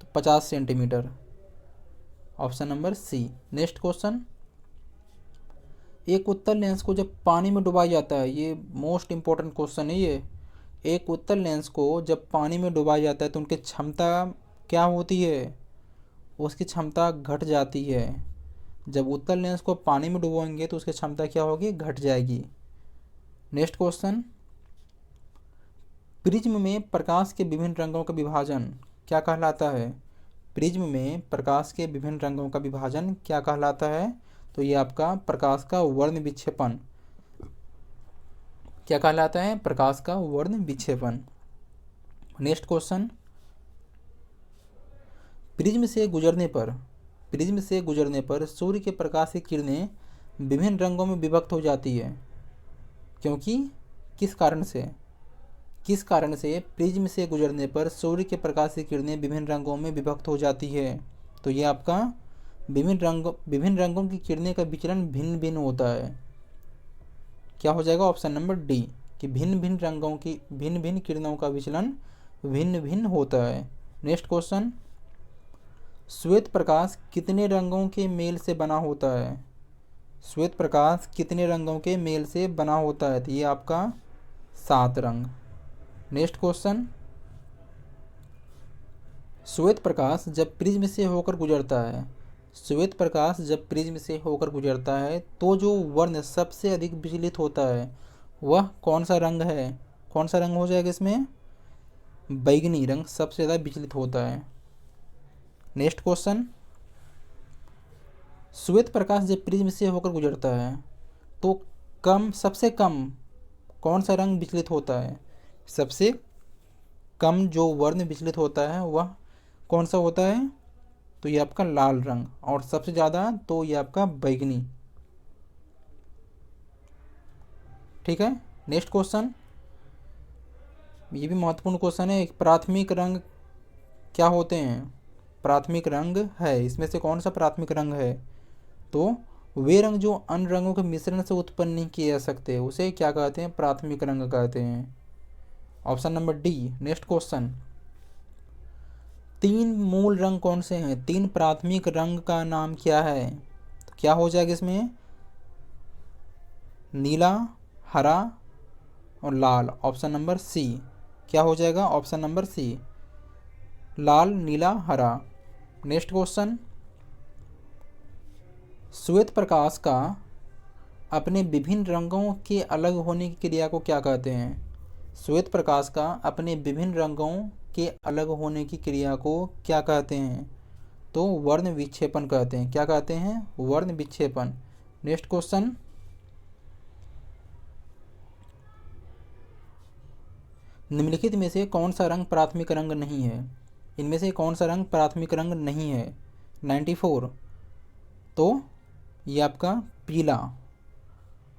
Speaker 1: तो 50 centimetre. Option number C. Next question, एक उत्तल लेंस को जब पानी में डुबाया जाता है, ये मोस्ट इम्पोर्टेंट क्वेश्चन है ये। एक उत्तल लेंस को जब पानी में डुबाया जाता है तो उनकी क्षमता क्या होती है? उसकी क्षमता घट जाती है। जब उत्तल लेंस को पानी में डुबोएंगे तो उसकी क्षमता क्या होगी? घट जाएगी। नेक्स्ट क्वेश्चन, प्रिज्म में प्रकाश के विभिन्न रंगों का विभाजन क्या कहलाता है? प्रिज्म में प्रकाश के विभिन्न रंगों का विभाजन क्या कहलाता है? तो ये आपका प्रकाश का वर्ण विक्षेपण क्या कहलाता है? प्रकाश का वर्ण विक्षेपण। नेक्स्ट क्वेश्चन, प्रिज्म से गुजरने पर सूर्य के प्रकाश की किरणें विभिन्न रंगों में विभक्त हो जाती है, क्योंकि किस कारण से प्रिज्म से गुजरने पर सूर्य के प्रकाश की किरणें विभिन्न रंगों में विभक्त हो जाती है? तो ये आपका विभिन्न रंगों की किरणें का विचलन भिन्न भिन्न होता है। क्या हो जाएगा? ऑप्शन नंबर डी, कि भिन्न भिन्न किरणों का विचलन भिन्न भिन्न होता है। नेक्स्ट क्वेश्चन, श्वेत प्रकाश कितने रंगों के मेल से बना होता है? श्वेत प्रकाश कितने रंगों के मेल से बना होता है? तो ये आपका 7 रंग। नेक्स्ट क्वेश्चन, श्वेत प्रकाश जब प्रिज्म से होकर गुजरता है तो जो वर्ण सबसे अधिक विचलित होता है वह कौन सा रंग है? कौन सा रंग हो जाएगा इसमें? बैंगनी रंग सबसे ज़्यादा विचलित होता है। नेक्स्ट क्वेश्चन, श्वेत प्रकाश जब प्रिज्म से होकर गुजरता है तो सबसे कम कौन सा रंग विचलित होता है? सबसे कम जो वर्ण विचलित होता है वह कौन सा होता है? तो ये आपका लाल रंग, और सबसे ज़्यादा तो ये आपका बैंगनी। ठीक है। नेक्स्ट क्वेश्चन, ये भी महत्वपूर्ण क्वेश्चन है। प्राथमिक रंग क्या होते हैं? प्राथमिक रंग है, इसमें से कौन सा प्राथमिक रंग है? तो वे रंग जो अन्य रंगों के मिश्रण से उत्पन्न नहीं किए जा सकते उसे क्या कहते हैं? प्राथमिक रंग कहते हैं। Option number D. Next question, 3 मूल रंग कौन से हैं? 3 प्राथमिक रंग का नाम क्या है? तो क्या हो जाएगा इसमें? नीला, हरा और लाल। ऑप्शन नंबर सी। क्या हो जाएगा? ऑप्शन नंबर सी, लाल, नीला, हरा। नेक्स्ट क्वेश्चन, श्वेत प्रकाश का अपने विभिन्न रंगों के अलग होने की क्रिया को क्या कहते हैं? श्वेत प्रकाश का अपने विभिन्न रंगों के अलग होने की क्रिया को क्या कहते हैं? तो वर्ण विक्षेपण कहते हैं। क्या कहते हैं? वर्ण विक्षेपण। नेक्स्ट क्वेश्चन, निम्नलिखित में से कौन सा रंग प्राथमिक रंग नहीं है? इनमें से कौन सा रंग प्राथमिक रंग नहीं है? 94। तो ये आपका पीला,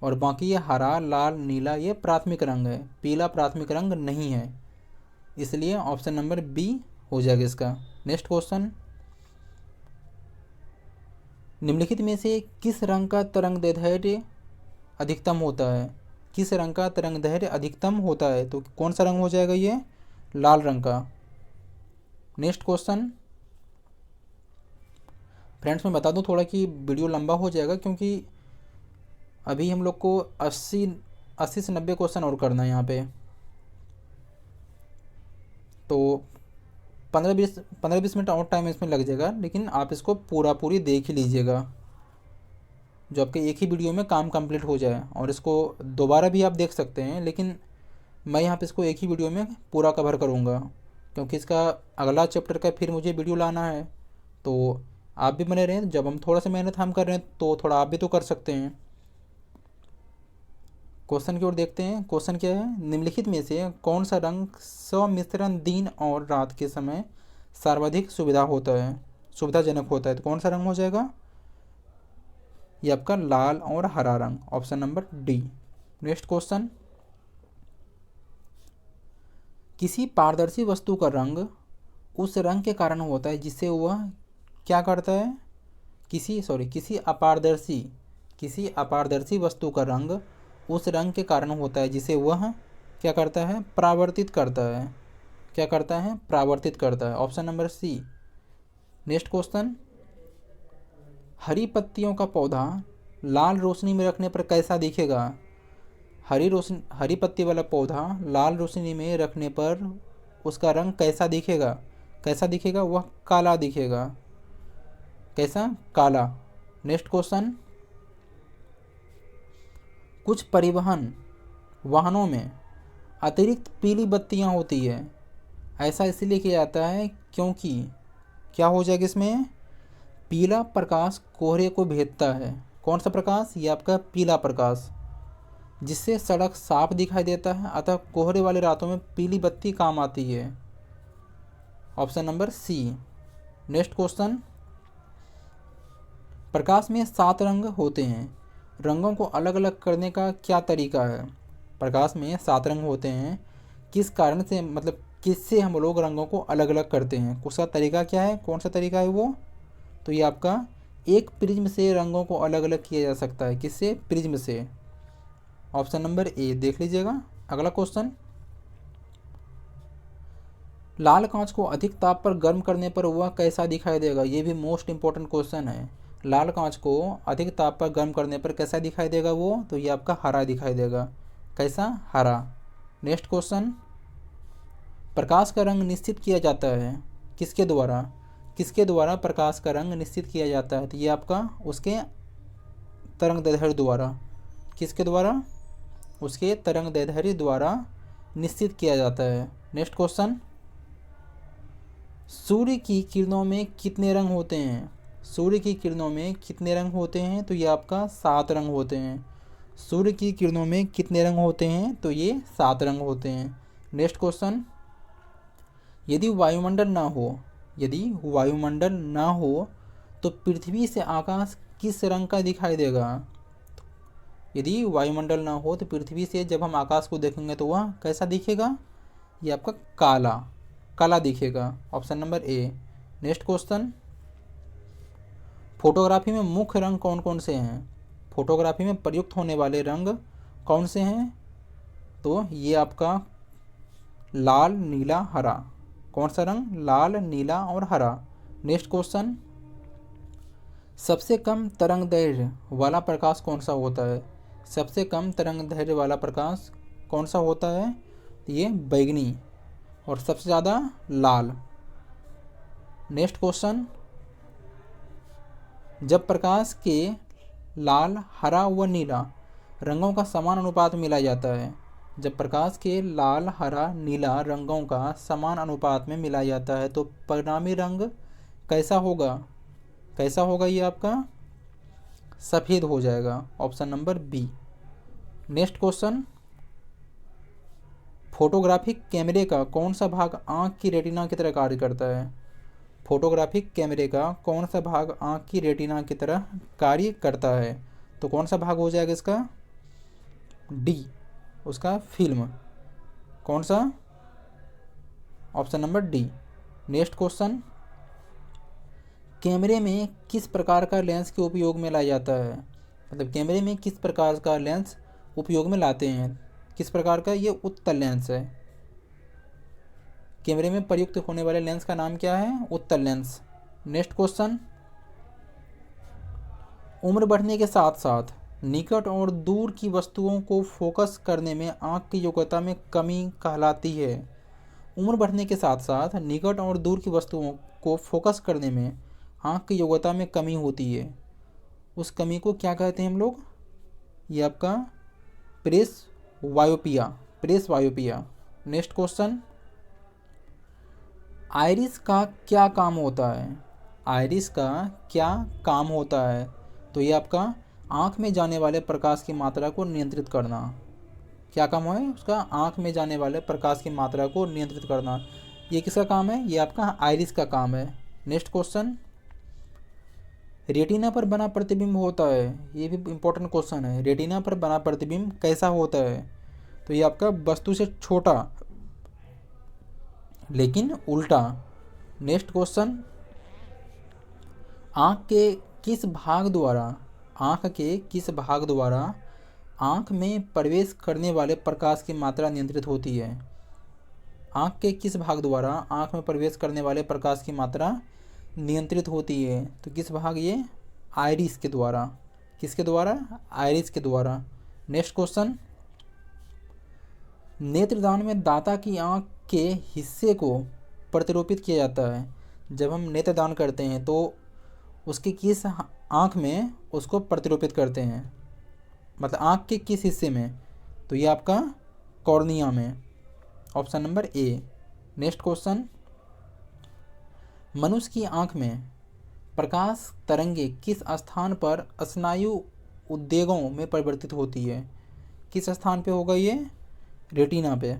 Speaker 1: और बाकी ये हरा, लाल, नीला ये प्राथमिक रंग है। पीला प्राथमिक रंग नहीं है, इसलिए ऑप्शन नंबर बी हो जाएगा इसका। नेक्स्ट क्वेश्चन, निम्नलिखित में से किस रंग का तरंगदैर्ध्य अधिकतम होता है? किस रंग का तरंगदैर्ध्य अधिकतम होता है? तो कौन सा रंग हो जाएगा? ये लाल रंग का। नेक्स्ट क्वेश्चन, फ्रेंड्स मैं बता दूं थोड़ा कि वीडियो लंबा हो जाएगा, क्योंकि अभी हम लोग को 80 से 90 क्वेश्चन और करना है यहाँ पे। तो 15-20 मिनट और टाइम इसमें लग जाएगा, लेकिन आप इसको पूरी देख ही लीजिएगा, जो आपके एक ही वीडियो में काम कंप्लीट हो जाए। और इसको दोबारा भी आप देख सकते हैं, लेकिन मैं यहाँ पे इसको एक ही वीडियो में पूरा कवर करूँगा, क्योंकि इसका अगला चैप्टर का फिर मुझे वीडियो लाना है। तो आप भी बने रहें, जब हम थोड़ा सा मेहनत हम कर रहे हैं तो थोड़ा आप भी तो कर सकते हैं। क्वेश्चन की ओर देखते हैं। क्वेश्चन क्या है? निम्नलिखित में से कौन सा रंग सम्मिश्रण दिन और रात के समय सर्वाधिक सुविधाजनक होता है? तो कौन सा रंग हो जाएगा? ये आपका लाल और हरा रंग। Option number D. Next question, किसी पारदर्शी वस्तु का रंग उस रंग के कारण होता है जिससे वह क्या करता है? किसी अपारदर्शी वस्तु का रंग उस रंग के कारण होता है जिसे वह क्या करता है? परावर्तित करता है। क्या करता है? परावर्तित करता है। Option number C. Next question, हरी पत्तियों का पौधा लाल रोशनी में रखने पर कैसा दिखेगा? हरी पत्ती वाला पौधा लाल रोशनी में रखने पर उसका रंग कैसा दिखेगा? वह काला दिखेगा। कैसा? काला। नेक्स्ट क्वेश्चन, कुछ परिवहन वाहनों में अतिरिक्त पीली बत्तियां होती है, ऐसा इसलिए किया जाता है क्योंकि क्या हो जाएगा इसमें? पीला प्रकाश कोहरे को भेदता है। कौन सा प्रकाश? ये आपका पीला प्रकाश, जिससे सड़क साफ दिखाई देता है, अतः कोहरे वाले रातों में पीली बत्ती काम आती है। Option number C. Next question, प्रकाश में 7 रंग होते हैं, रंगों को अलग अलग करने का क्या तरीका है? प्रकाश में 7 रंग होते हैं, किस कारण से, मतलब किससे हम लोग रंगों को अलग अलग करते हैं? उसका तरीका क्या है? कौन सा तरीका है वो? तो ये आपका एक प्रिज्म से रंगों को अलग अलग किया जा सकता है। किससे? प्रिज्म से। ऑप्शन नंबर ए देख लीजिएगा। अगला क्वेश्चन, लाल कांच को अधिक ताप पर गर्म करने पर वह कैसा दिखाई देगा? ये भी मोस्ट इंपॉर्टेंट क्वेश्चन है। लाल कांच को अधिक ताप पर गर्म करने पर कैसा दिखाई देगा वो? तो ये आपका हरा दिखाई देगा। कैसा? हरा। नेक्स्ट क्वेश्चन, प्रकाश का रंग निश्चित किया जाता है किसके द्वारा? किसके द्वारा प्रकाश का रंग निश्चित किया जाता है? तो ये आपका उसके तरंगदैर्ध्य द्वारा। किसके द्वारा? उसके तरंगदैर्ध्य द्वारा निश्चित किया जाता है। नेक्स्ट क्वेश्चन, सूर्य की किरणों में कितने रंग होते हैं? सूर्य की किरणों में कितने रंग होते हैं? तो ये आपका 7 रंग होते हैं। सूर्य की किरणों में कितने रंग होते हैं? तो ये 7 रंग होते हैं। नेक्स्ट क्वेश्चन, यदि वायुमंडल ना हो, यदि वायुमंडल ना हो तो पृथ्वी से आकाश किस रंग का दिखाई देगा? यदि वायुमंडल ना हो तो पृथ्वी से जब हम आकाश को देखेंगे तो वह कैसा दिखेगा? ये आपका काला, काला दिखेगा। Option number A. Next question, photography में मुख्य रंग कौन कौन से हैं? फोटोग्राफी में प्रयुक्त होने वाले रंग कौन से हैं? तो ये आपका लाल, नीला, हरा। कौन सा रंग? लाल, नीला और हरा। नेक्स्ट क्वेश्चन, सबसे कम तरंगदैर्घ्य वाला प्रकाश कौन सा होता है? सबसे कम तरंगदैर्घ्य वाला प्रकाश कौन सा होता है? ये बैगनी, और सबसे ज़्यादा लाल। नेक्स्ट क्वेश्चन, जब प्रकाश के लाल, हरा व नीला रंगों का समान अनुपात मिला जाता है, जब प्रकाश के लाल, हरा, नीला रंगों का समान अनुपात में मिला जाता है तो परिणामी रंग कैसा होगा? कैसा होगा? ये आपका सफ़ेद हो जाएगा। Option number B. Next question, photographic कैमरे का कौन सा भाग आँख की रेटिना की तरह कार्य करता है? फोटोग्राफिक कैमरे का कौन सा भाग आँख की रेटिना की तरह कार्य करता है? तो कौन सा भाग हो जाएगा इसका? डी, उसका फिल्म। कौन सा? Option number D. Next question, कैमरे में किस प्रकार का लेंस के उपयोग में लाया जाता है? मतलब कैमरे में किस प्रकार का लेंस उपयोग में लाते हैं? किस प्रकार का? ये उत्तल लेंस है। कैमरे में प्रयुक्त होने वाले लेंस का नाम क्या है? उत्तल लेंस। नेक्स्ट क्वेश्चन, उम्र बढ़ने के साथ साथ निकट और दूर की वस्तुओं को फोकस करने में आँख की योग्यता में कमी कहलाती है। उम्र बढ़ने के साथ साथ निकट और दूर की वस्तुओं को फोकस करने में आँख की योग्यता में कमी होती है। उस कमी को क्या कहते हैं हम लोग? ये आपका presbyopia, presbyopia. Next question, iris का क्या काम होता है? आइरिस का क्या काम होता है? तो ये आपका आँख में जाने वाले प्रकाश की मात्रा को नियंत्रित करना। क्या काम है उसका? आँख में जाने वाले प्रकाश की मात्रा को नियंत्रित करना। ये किसका काम है? ये आपका आइरिस का काम है। नेक्स्ट क्वेश्चन, रेटिना पर बना प्रतिबिंब होता है, ये भी इम्पोर्टेंट क्वेश्चन है। रेटिना पर बना प्रतिबिंब कैसा होता है? तो ये आपका वस्तु से छोटा लेकिन उल्टा। नेक्स्ट क्वेश्चन, आँख के किस भाग द्वारा, आँख के किस भाग द्वारा आँख में प्रवेश करने वाले प्रकाश की मात्रा नियंत्रित होती है? आँख के किस भाग द्वारा आँख में प्रवेश करने वाले प्रकाश की मात्रा नियंत्रित होती है? तो किस भाग? ये आइरिस के द्वारा। किसके द्वारा? आइरिस के द्वारा। नेक्स्ट क्वेश्चन, नेत्रदान में दाता की आँख के हिस्से को प्रतिरूपित किया जाता है। जब हम नेत्रदान करते हैं तो उसके किस आँख में उसको प्रतिरूपित करते हैं? मतलब आँख के किस हिस्से में? तो ये आपका कॉर्निया में। Option number A. Next question, मनुष्य की आँख में प्रकाश तरंगे किस स्थान पर स्नायु उद्वेगों में परिवर्तित होती है। किस स्थान पे होगा ये? रेटिना पे।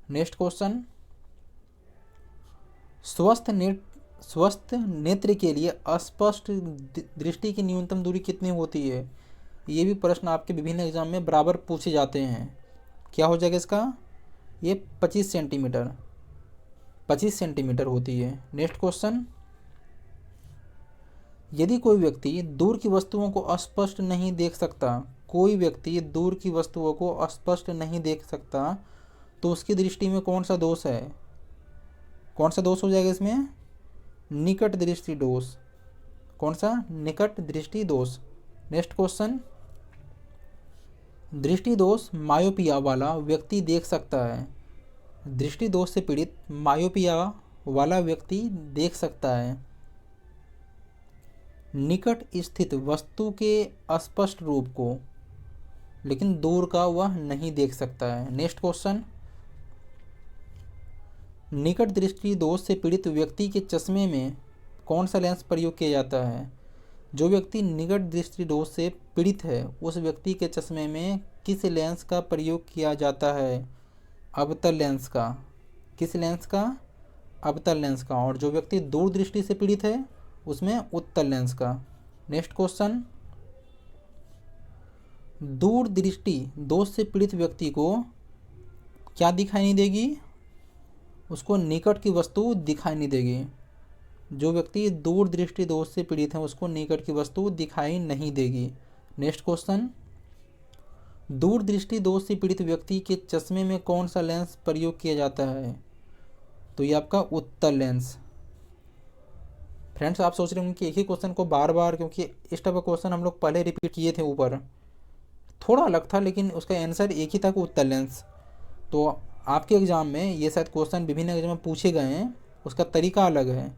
Speaker 1: नेक्स्ट क्वेश्चन, स्वस्थ नेत्र के लिए अस्पष्ट दृष्टि की न्यूनतम दूरी कितनी होती है? ये भी प्रश्न आपके विभिन्न एग्जाम में बराबर पूछे जाते हैं। क्या हो जाएगा इसका? ये 25 सेंटीमीटर 25 सेंटीमीटर होती है। नेक्स्ट क्वेश्चन, यदि कोई व्यक्ति दूर की वस्तुओं को स्पष्ट नहीं देख सकता, कोई व्यक्ति दूर की वस्तुओं को स्पष्ट नहीं देख सकता, तो उसकी दृष्टि में कौन सा दोष है? कौन सा दोष हो जाएगा इसमें? निकट दृष्टि दोष। कौन सा? निकट दृष्टि दोष। नेक्स्ट क्वेश्चन, दृष्टि दोष मायोपिया वाला व्यक्ति देख सकता है। दृष्टि दोष से पीड़ित मायोपिया वाला व्यक्ति देख सकता है निकट स्थित वस्तु के स्पष्ट रूप को, लेकिन दूर का वह नहीं देख सकता है। नेक्स्ट क्वेश्चन, निकट दृष्टि दोष से पीड़ित व्यक्ति के चश्मे में कौन सा लेंस प्रयोग किया जाता है? जो व्यक्ति निकट दृष्टि दोष से पीड़ित है, उस व्यक्ति के चश्मे में किस लेंस का प्रयोग किया जाता है? अवतल लेंस का। किस लेंस का? अवतल लेंस का। और जो व्यक्ति दूर दृष्टि से पीड़ित है, उसमें उत्तल लेंस का। नेक्स्ट क्वेश्चन, दूर दृष्टि दोष से पीड़ित व्यक्ति को क्या दिखाई नहीं देगी? उसको निकट की वस्तु दिखाई नहीं देगी। जो व्यक्ति दूर दृष्टि दोष से पीड़ित है, उसको निकट की वस्तु दिखाई नहीं देगी। नेक्स्ट क्वेश्चन, दूर दृष्टि दोष से पीड़ित व्यक्ति के चश्मे में कौन सा लेंस प्रयोग किया जाता है? तो ये आपका उत्तल लेंस। फ्रेंड्स, आप सोच रहे होंगे कि एक ही क्वेश्चन को बार बार, क्योंकि इस टाइप का क्वेश्चन हम लोग पहले रिपीट किए थे, ऊपर थोड़ा अलग था लेकिन उसका आंसर एक ही था कि उत्तल लेंस। तो आपके एग्ज़ाम में ये शायद क्वेश्चन विभिन्न एग्जाम में पूछे गए हैं, उसका तरीका अलग है।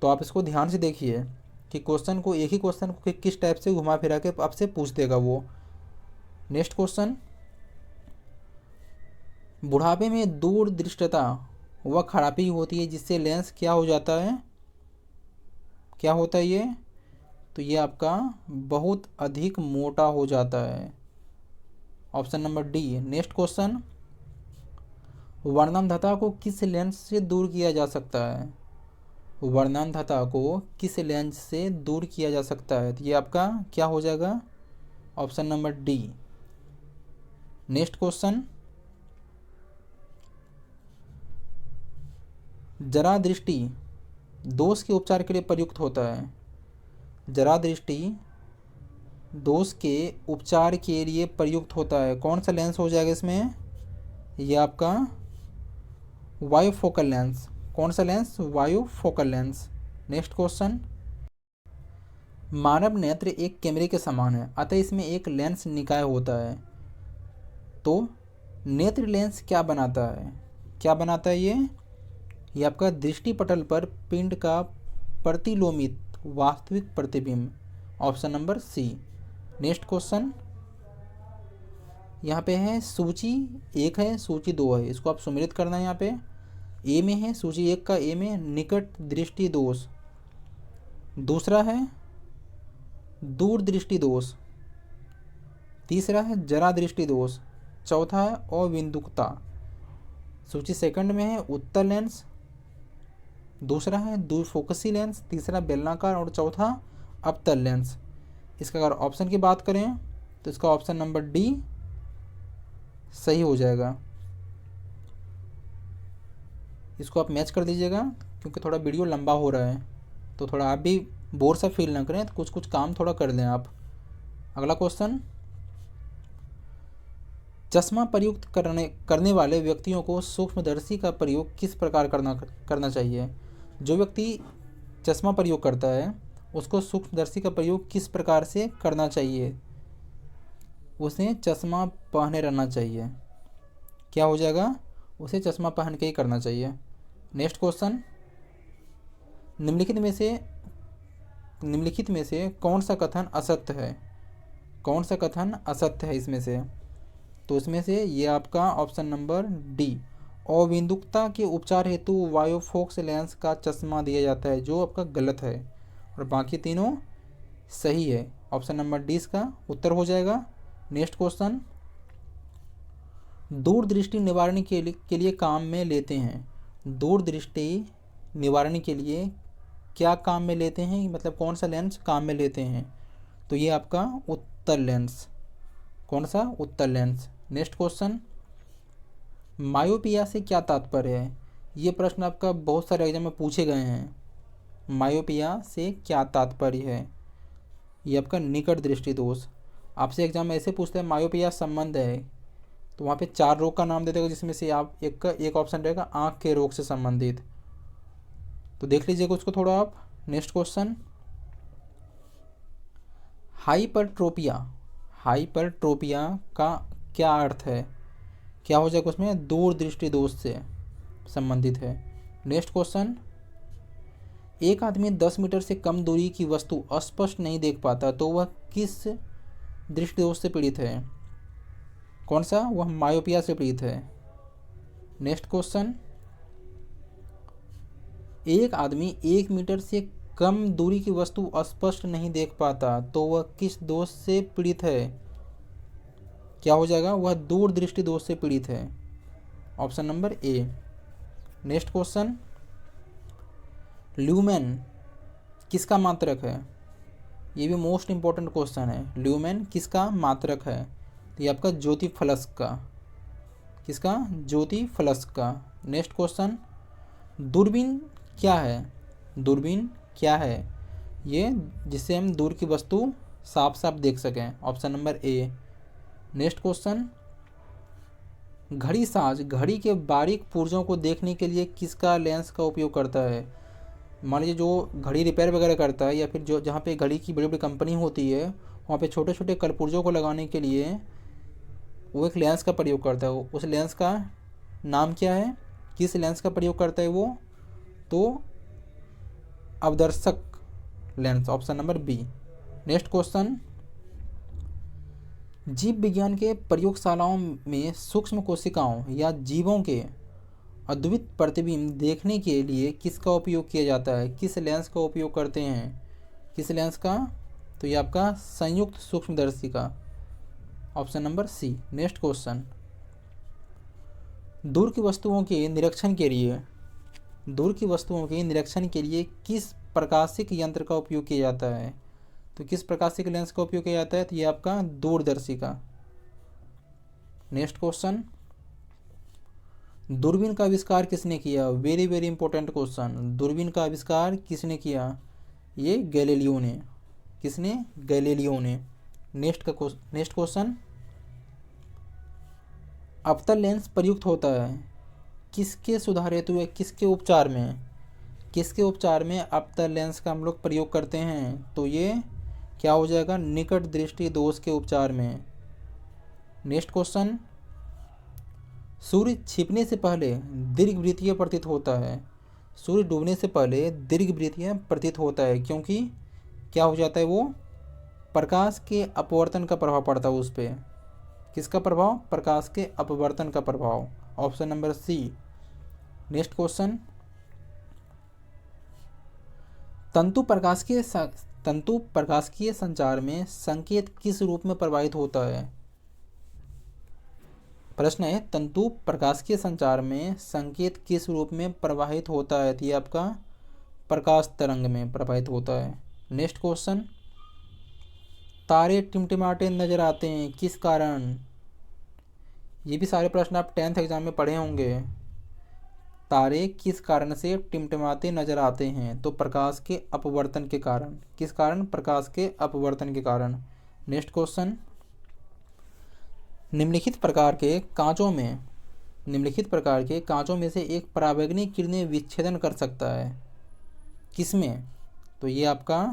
Speaker 1: तो आप इसको ध्यान से देखिए कि क्वेश्चन को, एक ही क्वेश्चन को किस टाइप से घुमा फिरा के आपसे पूछ देगा वो। नेक्स्ट क्वेश्चन, बुढ़ापे में दूर दृष्टता वह खराबी होती है जिससे लेंस क्या हो जाता है? क्या होता है ये? तो ये आपका बहुत अधिक मोटा हो जाता है। Option number D. Next question, वर्णमंधता को किस लेंस से दूर किया जा सकता है? वर्णमंधता को किस लेंस से दूर किया जा सकता है? तो ये आपका क्या हो जाएगा? Option number D. Next question, जरा दृष्टि दोष के उपचार के लिए प्रयुक्त होता है। जरा दृष्टि दोष के उपचार के लिए प्रयुक्त होता है। कौन सा लेंस हो जाएगा इसमें? ये आपका वायोफोकल लेंस। कौन सा लेंस? वायोफोकल लेंस। नेक्स्ट क्वेश्चन, मानव नेत्र एक कैमरे के समान है, अतः इसमें एक लेंस निकाय होता है। तो नेत्र लेंस क्या बनाता है? क्या बनाता है ये आपका दृष्टिपटल पर पिंड का प्रतिलोमित वास्तविक प्रतिबिंब। Option number C. Next question, यहाँ पे है सूची 1 है, सूची 2 है, इसको आप सुमेलित करना है। यहाँ पे ए में है, सूची 1 का ए में निकट दृष्टि दोष, दूसरा है दूर दृष्टि दोष, तीसरा है जरा दृष्टि दोष, चौथा है अविंदुकता। सूची सेकंड में है उत्तल लेंस, दूसरा है दूर फोकसी लेंस, तीसरा बेलनाकार और चौथा अवतल लेंस। इसका अगर ऑप्शन की बात करें तो इसका ऑप्शन नंबर डी सही हो जाएगा। इसको आप मैच कर दीजिएगा, क्योंकि थोड़ा वीडियो लंबा हो रहा है, तो थोड़ा आप भी बोर सा फील ना करें, तो कुछ कुछ काम थोड़ा कर लें आप। अगला क्वेश्चन, चश्मा प्रयुक्त करने वाले व्यक्तियों को सूक्ष्मदर्शी का प्रयोग किस प्रकार करना चाहिए? जो व्यक्ति चश्मा प्रयोग करता है उसको सूक्ष्मदर्शी का प्रयोग किस प्रकार से करना चाहिए? उसे चश्मा पहने रहना चाहिए। क्या हो जाएगा? उसे चश्मा पहन के ही करना चाहिए। नेक्स्ट क्वेश्चन, निम्नलिखित में से कौन सा कथन असत्य है? कौन सा कथन असत्य है इसमें से? तो इसमें से ये आपका ऑप्शन नंबर डी, अविंदुकता के उपचार हेतु वायोफोक्स लेंस का चश्मा दिया जाता है, जो आपका गलत है, और बाकी तीनों सही है। ऑप्शन नंबर डी इसका उत्तर हो जाएगा। नेक्स्ट क्वेश्चन, दूरदृष्टि निवारण के लिए काम में लेते हैं। दूरदृष्टि निवारण के लिए क्या काम में लेते हैं, मतलब कौन सा लेंस काम में लेते हैं? तो ये आपका उत्तल लेंस। कौन सा? उत्तल लेंस। नेक्स्ट क्वेश्चन, मायोपिया से क्या तात्पर्य है? ये प्रश्न आपका बहुत सारे एग्जाम में पूछे गए हैं। मायोपिया से क्या तात्पर्य है? ये आपका निकट दृष्टि दोष। आपसे एग्जाम में ऐसे पूछते हैं मायोपिया संबंध है, तो वहाँ पे 4 रोग का नाम दे देगा, जिसमें से आप एक ऑप्शन रहेगा आँख के रोग से संबंधित। तो देख लीजिएगा उसको थोड़ा आप। Next question, हाइपरट्रोपिया। हाइपरट्रोपिया का क्या अर्थ है? क्या हो जाएगा उसमें? दूरदृष्टि दोष से संबंधित है। नेक्स्ट क्वेश्चन, एक आदमी 10 मीटर से कम दूरी की वस्तु अस्पष्ट नहीं देख पाता, तो वह किस दृष्टि दोष से पीड़ित है? कौन सा? वह मायोपिया से पीड़ित है। नेक्स्ट क्वेश्चन, एक आदमी 1 मीटर से कम दूरी की वस्तु स्पष्ट नहीं देख पाता, तो वह किस दोष से पीड़ित है? क्या हो जाएगा? वह दूरदृष्टि दोष से पीड़ित है। Option number A. Next question, lumen किसका मात्रक है? ये भी मोस्ट इंपॉर्टेंट क्वेश्चन है। ल्यूमेन किसका मात्रक है? तो ये आपका ज्योतिफलक का। किसका? ज्योतिफलक का। नेक्स्ट क्वेश्चन, दूरबीन क्या है? दूरबीन क्या है? ये जिससे हम दूर की वस्तु साफ साफ देख सकें। Option number A. Next question, घड़ी साज घड़ी के बारीक पुर्जों को देखने के लिए किसका लेंस का उपयोग करता है? मान लीजिए जो घड़ी रिपेयर वगैरह करता है, या फिर जो जहाँ पे घड़ी की बड़ी बड़ी कंपनी होती है, वहाँ पे छोटे छोटे कलपुर्जों को लगाने के लिए वो एक लेंस का प्रयोग करता है। उस लेंस का नाम क्या है? किस लेंस का प्रयोग करता है वो? तो अवदर्शक lens. Option number B. Next question, जीव विज्ञान के प्रयोगशालाओं में सूक्ष्म कोशिकाओं या जीवों के अद्वित प्रतिबिंब देखने के लिए किसका उपयोग किया जाता है? किस लेंस का उपयोग करते हैं? किस लेंस का? तो ये आपका संयुक्त सूक्ष्मदर्शी का। Option number C. Next question, दूर की वस्तुओं के निरीक्षण के लिए किस प्रकाशिक यंत्र का उपयोग किया जाता है? तो किस प्रकाशिक लेंस का उपयोग किया जाता है? तो ये आपका दूरदर्शी का। नेक्स्ट क्वेश्चन, दूरबीन का आविष्कार किसने किया? Very very important question. दूरबीन का आविष्कार किसने किया? ये गैलीलियो ने। किसने? गैलीलियो ने। नेक्स्ट क्वेश्चन, अवतल लेंस प्रयुक्त होता है किसके सुधार हेतु? किसके उपचार में? किसके उपचार में अवतल लेंस का हम लोग प्रयोग करते हैं? तो ये क्या हो जाएगा? निकट दृष्टि दोष के उपचार में। नेक्स्ट क्वेश्चन, सूर्य छिपने से पहले दीर्घवृत्तीय प्रतीत होता है। सूर्य डूबने से पहले दीर्घवृत्तीय प्रतीत होता है, क्योंकि क्या हो जाता है? वो प्रकाश के अपवर्तन का प्रभाव पड़ता है उस पर। किसका प्रभाव? प्रकाश के अपवर्तन का प्रभाव। Option number C. Next question, तंतु प्रकाशिकीय संचार में संकेत किस रूप में प्रवाहित होता है? प्रश्न है, तंतु प्रकाशिकीय संचार में संकेत किस रूप में प्रवाहित होता है? तो ये आपका प्रकाश तरंग में प्रवाहित होता है। नेक्स्ट क्वेश्चन, तारे टिमटिमाते नजर आते हैं किस कारण? ये भी सारे प्रश्न आप 10th एग्जाम में पढ़े होंगे। तारे किस कारण से टिमटिमाते नजर आते हैं? तो प्रकाश के अपवर्तन के कारण। किस कारण? प्रकाश के अपवर्तन के कारण। नेक्स्ट क्वेश्चन, निम्नलिखित प्रकार के कांचों में से एक पराबैंगनी किरणें विच्छेदन कर सकता है किसमें? तो ये आपका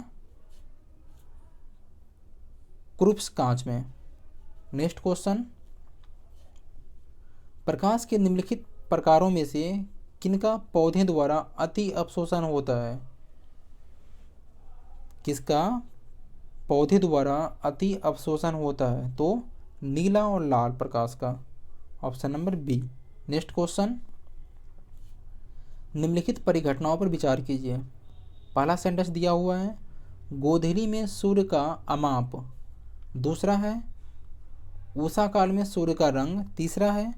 Speaker 1: क्रूप्स कांच में। नेक्स्ट क्वेश्चन, प्रकाश के निम्नलिखित प्रकारों में से किनका पौधे द्वारा अति अवशोषण होता है? किसका पौधे द्वारा अति अवशोषण होता है? तो नीला और लाल प्रकाश का। Option number B. Next question, निम्नलिखित परिघटनाओं पर विचार कीजिए। पहला सेंटेंस दिया हुआ है, गोधूली में सूर्य का अमाप, दूसरा है उषा काल में सूर्य का रंग, तीसरा है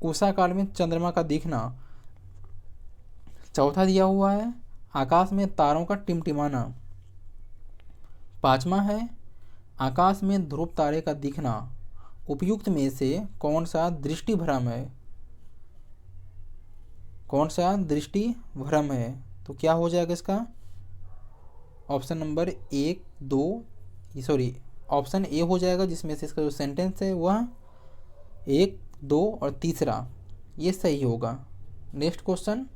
Speaker 1: उषा काल में चंद्रमा का दिखना, चौथा दिया हुआ है आकाश में तारों का टिमटिमाना, पांचवा है आकाश में ध्रुव तारे का दिखना। उपयुक्त में से कौन सा दृष्टि भ्रम है? कौन सा दृष्टि भ्रम है? तो क्या हो जाएगा इसका? ऑप्शन नंबर एक दो, सॉरी ऑप्शन ए हो जाएगा, जिसमें से इसका जो सेंटेंस है वह एक, दो और तीसरा ये सही होगा। नेक्स्ट क्वेश्चन,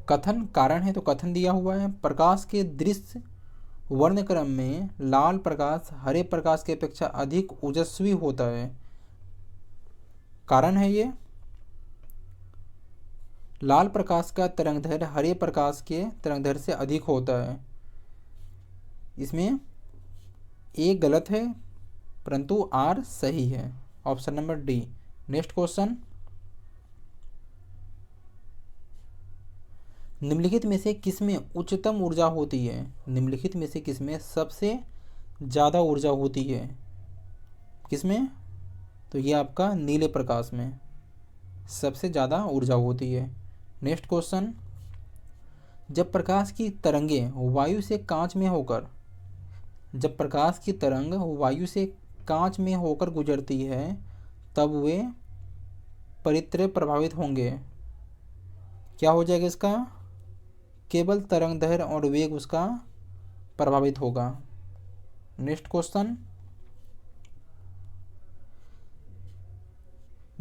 Speaker 1: कथन कारण है तो कथन दिया हुआ है। प्रकाश के दृश्य वर्णक्रम में लाल प्रकाश हरे प्रकाश की अपेक्षा अधिक ओजस्वी होता है। कारण है ये, लाल प्रकाश का तरंगदैर्घ्य हरे प्रकाश के तरंगदैर्घ्य से अधिक होता है। इसमें ए गलत है परंतु आर सही है, option number D. Next question, निम्नलिखित में से किसमें उच्चतम ऊर्जा होती है? निम्नलिखित में से किसमें सबसे ज़्यादा ऊर्जा होती है? किसमें? तो ये आपका नीले प्रकाश में सबसे ज़्यादा ऊर्जा होती है। नेक्स्ट क्वेश्चन, जब प्रकाश की तरंगें वायु से कांच में होकर जब प्रकाश की तरंग वायु से कांच में होकर गुजरती है तब वे परित्र प्रभावित होंगे। क्या हो जाएगा इसका? केवल तरंग दैर्घ्य और वेग उसका प्रभावित होगा। नेक्स्ट क्वेश्चन,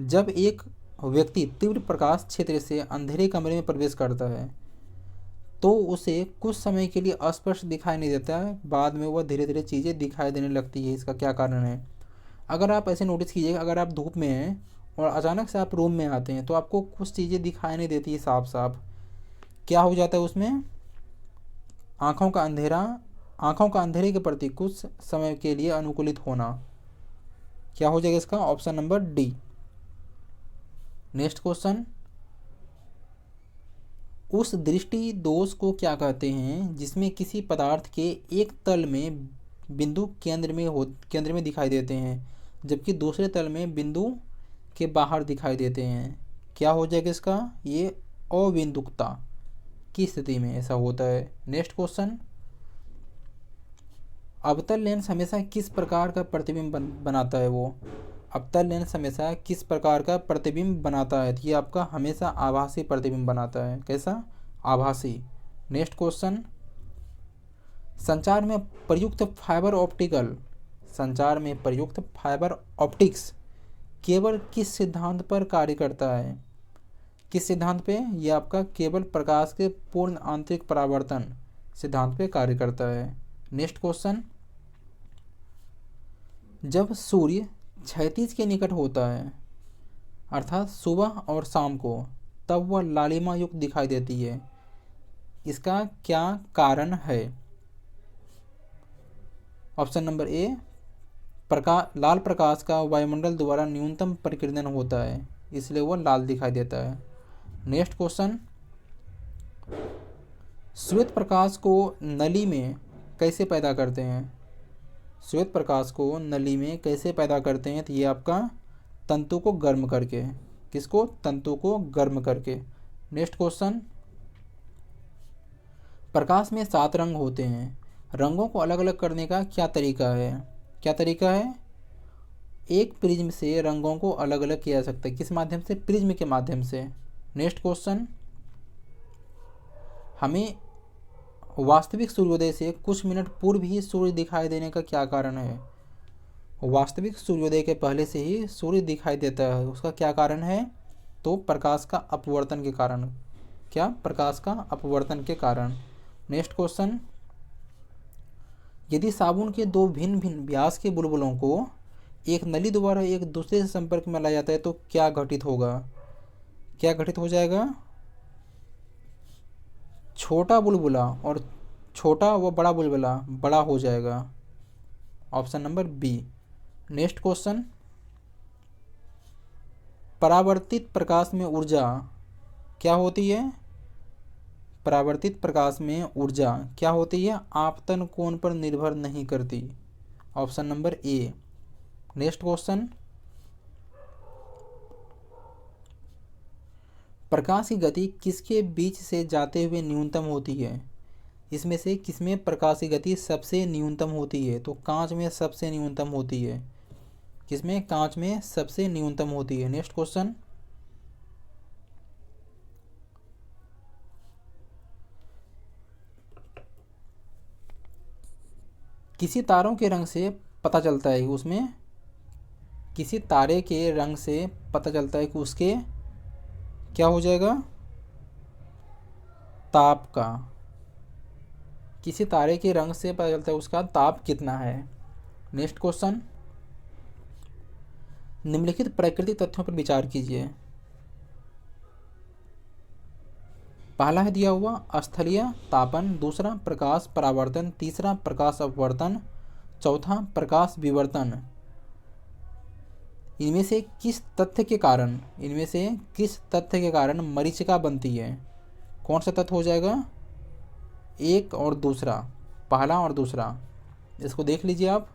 Speaker 1: जब एक व्यक्ति तीव्र प्रकाश क्षेत्र से अंधेरे कमरे में प्रवेश करता है तो उसे कुछ समय के लिए अस्पष्ट दिखाई नहीं देता है, बाद में वह धीरे धीरे चीज़ें दिखाई देने लगती है। इसका क्या कारण है? अगर आप ऐसे नोटिस कीजिएगा, अगर आप धूप में हैं और अचानक से आप रूम में आते हैं तो आपको कुछ चीज़ें दिखाई नहीं देती है साफ साफ। क्या हो जाता है उसमें? आँखों का अंधेरे के प्रति कुछ समय के लिए अनुकूलित होना। क्या हो जाएगा इसका? Option number D. Next question, उस दृष्टि दोष को क्या कहते हैं जिसमें किसी पदार्थ के एक तल में बिंदु केंद्र में दिखाई देते हैं जबकि दूसरे तल में बिंदु के बाहर दिखाई देते हैं? क्या हो जाएगा इसका? ये अबिंदुकता की स्थिति में ऐसा होता है। नेक्स्ट क्वेश्चन, अवतल लेंस हमेशा किस प्रकार का प्रतिबिंब बनाता है? वो अवतल लेंस हमेशा किस प्रकार का प्रतिबिंब बनाता है? ये आपका हमेशा आभासी प्रतिबिंब बनाता है। कैसा? आभासी। नेक्स्ट क्वेश्चन, संचार में प्रयुक्त फाइबर ऑप्टिक्स केवल किस सिद्धांत पर कार्य करता है? किस सिद्धांत पे? ये आपका केवल प्रकाश के पूर्ण आंतरिक परावर्तन सिद्धांत पे कार्य करता है। नेक्स्ट क्वेश्चन, जब सूर्य क्षैतिज के निकट होता है अर्थात सुबह और शाम को, तब वह लालिमा युक्त दिखाई देती है। इसका क्या कारण है? ऑप्शन नंबर ए, लाल प्रकाश का वायुमंडल द्वारा न्यूनतम परिकीर्णन होता है इसलिए वह लाल दिखाई देता है। नेक्स्ट क्वेश्चन, श्वेत प्रकाश को नली में कैसे पैदा करते हैं? श्वेत प्रकाश को नली में कैसे पैदा करते हैं? तो ये आपका तंतु को गर्म करके। किसको? तंतु को गर्म करके। नेक्स्ट क्वेश्चन, प्रकाश में 7 रंग होते हैं, रंगों को अलग अलग करने का क्या तरीका है? क्या तरीका है? एक प्रिज्म से रंगों को अलग अलग किया जा सकता है। किस माध्यम से? प्रिज्म के माध्यम से। नेक्स्ट क्वेश्चन, हमें वास्तविक सूर्योदय से कुछ मिनट पूर्व ही सूर्य दिखाई देने का क्या कारण है? वास्तविक सूर्योदय के पहले से ही सूर्य दिखाई देता है, उसका क्या कारण है? तो प्रकाश का अपवर्तन के कारण। क्या? प्रकाश का अपवर्तन के कारण। नेक्स्ट क्वेश्चन, यदि साबुन के 2 भिन्न भिन्न व्यास के बुलबुलों को एक नली द्वारा एक दूसरे से संपर्क में लाया जाता है तो क्या घटित होगा? क्या घटित हो जाएगा? छोटा बुलबुला और छोटा व बड़ा बुलबुला बड़ा हो जाएगा। Option number B. Next question, परावर्तित प्रकाश में ऊर्जा क्या होती है? परावर्तित प्रकाश में ऊर्जा क्या होती है? आपतन कोण पर निर्भर नहीं करती। Option number A. Next question, प्रकाश की गति किसके बीच से जाते हुए न्यूनतम होती है? इसमें से किसमें प्रकाश की गति सबसे न्यूनतम होती है? तो कांच में सबसे न्यूनतम होती है। किसमें? कांच में सबसे न्यूनतम होती है। नेक्स्ट क्वेश्चन, किसी तारों के रंग से पता चलता है कि उसमें, किसी तारे के रंग से पता चलता है कि उसके क्या हो जाएगा? ताप का। किसी तारे के रंग से पता चलता है उसका ताप कितना है। नेक्स्ट क्वेश्चन, निम्नलिखित प्राकृतिक तथ्यों पर विचार कीजिए। पहला है दिया हुआ स्थलीय तापन, दूसरा प्रकाश परावर्तन, तीसरा प्रकाश अपवर्तन, चौथा प्रकाश विवर्तन। इनमें से किस तथ्य के कारण मरीचिका बनती है? कौन सा तथ्य हो जाएगा? एक और दूसरा, पहला और दूसरा। इसको देख लीजिए आप।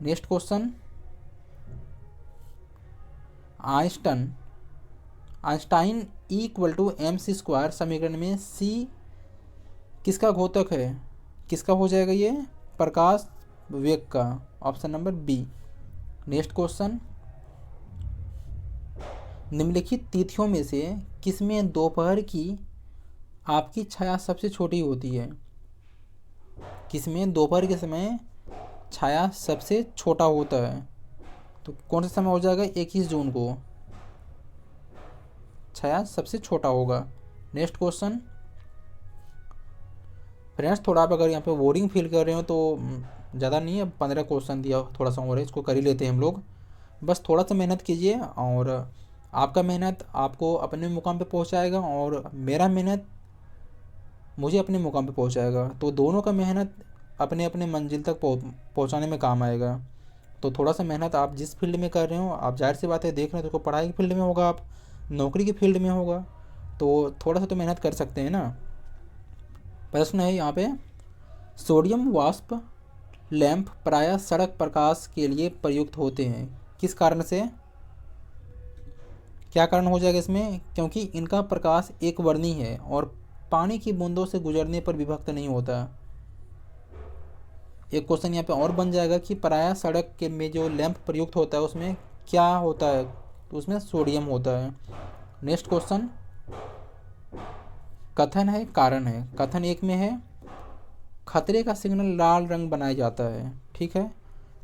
Speaker 1: नेक्स्ट क्वेश्चन, आइंस्टाइन E=mc² समीकरण में C किसका घोतक है? किसका हो जाएगा ये? प्रकाश वेग का। Option number B. Next question, निम्नलिखित तिथियों में से किसमें दोपहर की आपकी छाया सबसे छोटी होती है? किसमें दोपहर के समय छाया सबसे छोटा होता है? तो कौन सा समय हो जाएगा? 21 जून को छाया सबसे छोटा होगा। नेक्स्ट क्वेश्चन, फ्रेंड्स थोड़ा आप अगर यहाँ पे बोरिंग फील कर रहे हो तो ज़्यादा नहीं है, 15 क्वेश्चन दिया, थोड़ा सा और है, इसको कर ही लेते हैं हम लोग। बस थोड़ा सा मेहनत कीजिए और आपका मेहनत आपको अपने मुकाम पे पहुँचाएगा और मेरा मेहनत मुझे अपने मुकाम पे पहुँचाएगा। तो दोनों का मेहनत अपने अपने मंजिल तक पहुँचाने में काम आएगा। तो थोड़ा सा मेहनत आप जिस फील्ड में कर रहे हो, आप जाहिर सी बात है देख रहे हो तो पढ़ाई की फील्ड में होगा, आप नौकरी की फील्ड में होगा, तो थोड़ा सा तो मेहनत कर सकते हैं ना। प्रश्न है यहाँ पे, सोडियम वाष्प लैंप प्रायः सड़क प्रकाश के लिए प्रयुक्त होते हैं, किस कारण से? क्या कारण हो जाएगा इसमें? क्योंकि इनका प्रकाश एक वर्णी है और पानी की बूंदों से गुजरने पर विभक्त नहीं होता। एक क्वेश्चन यहाँ पे और बन जाएगा कि प्रायः सड़क के में जो लैंप प्रयुक्त होता है उसमें क्या होता है? तो उसमें सोडियम होता है। नेक्स्ट क्वेश्चन, कथन है कारण है। कथन एक में है खतरे का सिग्नल लाल रंग बनाया जाता है, ठीक है,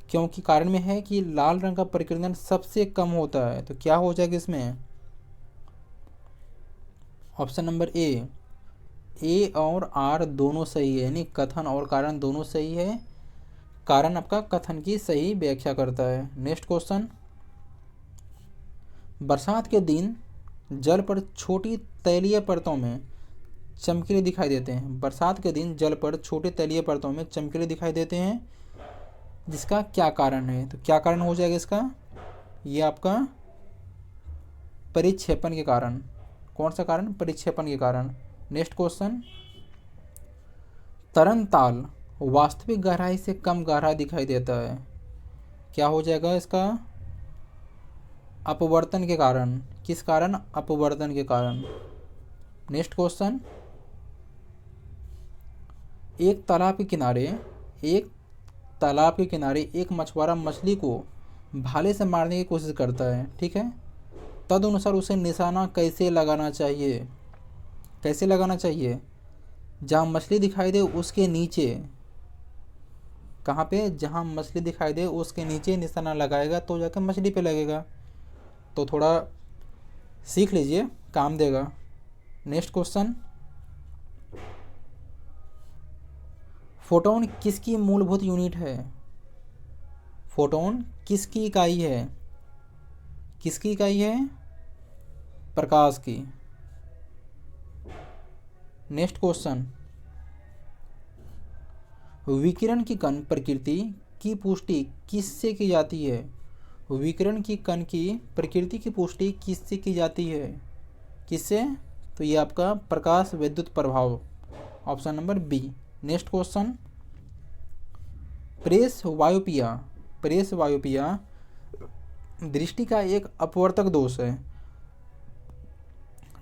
Speaker 1: क्योंकि कारण में है कि लाल रंग का प्रकीर्णन सबसे कम होता है। तो क्या हो जाएगा इसमें? ऑप्शन नंबर ए और आर दोनों सही है, यानी कथन और कारण दोनों सही है। कारण आपका कथन की सही व्याख्या करता है। नेक्स्ट क्वेश्चन, बरसात के दिन जल पर छोटी तैलीय परतों में चमकीले दिखाई देते हैं। बरसात के दिन जल पर छोटे तैलीय परतों में चमकीले दिखाई देते हैं, जिसका क्या कारण है? तो क्या कारण हो जाएगा इसका? ये आपका परिक्षेपण के कारण। कौन सा कारण? परिक्षेपण के कारण। नेक्स्ट क्वेश्चन, तरन ताल वास्तविक गहराई से कम गहरा दिखाई देता है, क्या हो जाएगा इसका? अपवर्तन के कारण। किस कारण? अपवर्तन के कारण। नेक्स्ट क्वेश्चन, एक तालाब के किनारे एक मछुआरा मछली को भाले से मारने की कोशिश करता है, ठीक है, तदनुसार उसे निशाना कैसे लगाना चाहिए? कैसे लगाना चाहिए? जहाँ मछली दिखाई दे उसके नीचे। कहाँ पे? जहाँ मछली दिखाई दे उसके नीचे निशाना लगाएगा तो जाकर मछली पे लगेगा। तो थोड़ा सीख लीजिए, काम देगा। नेक्स्ट क्वेश्चन, फोटोन किसकी मूलभूत यूनिट है? फोटोन किसकी इकाई है? किसकी इकाई है? प्रकाश की। नेक्स्ट क्वेश्चन, विकिरण की कण प्रकृति की पुष्टि किससे की जाती है? विकिरण की कण की प्रकृति की पुष्टि किससे की जाती है? किससे? तो ये आपका प्रकाश विद्युत प्रभाव, option number B. Next question, presbyopia दृष्टि का एक अपवर्तक दोष है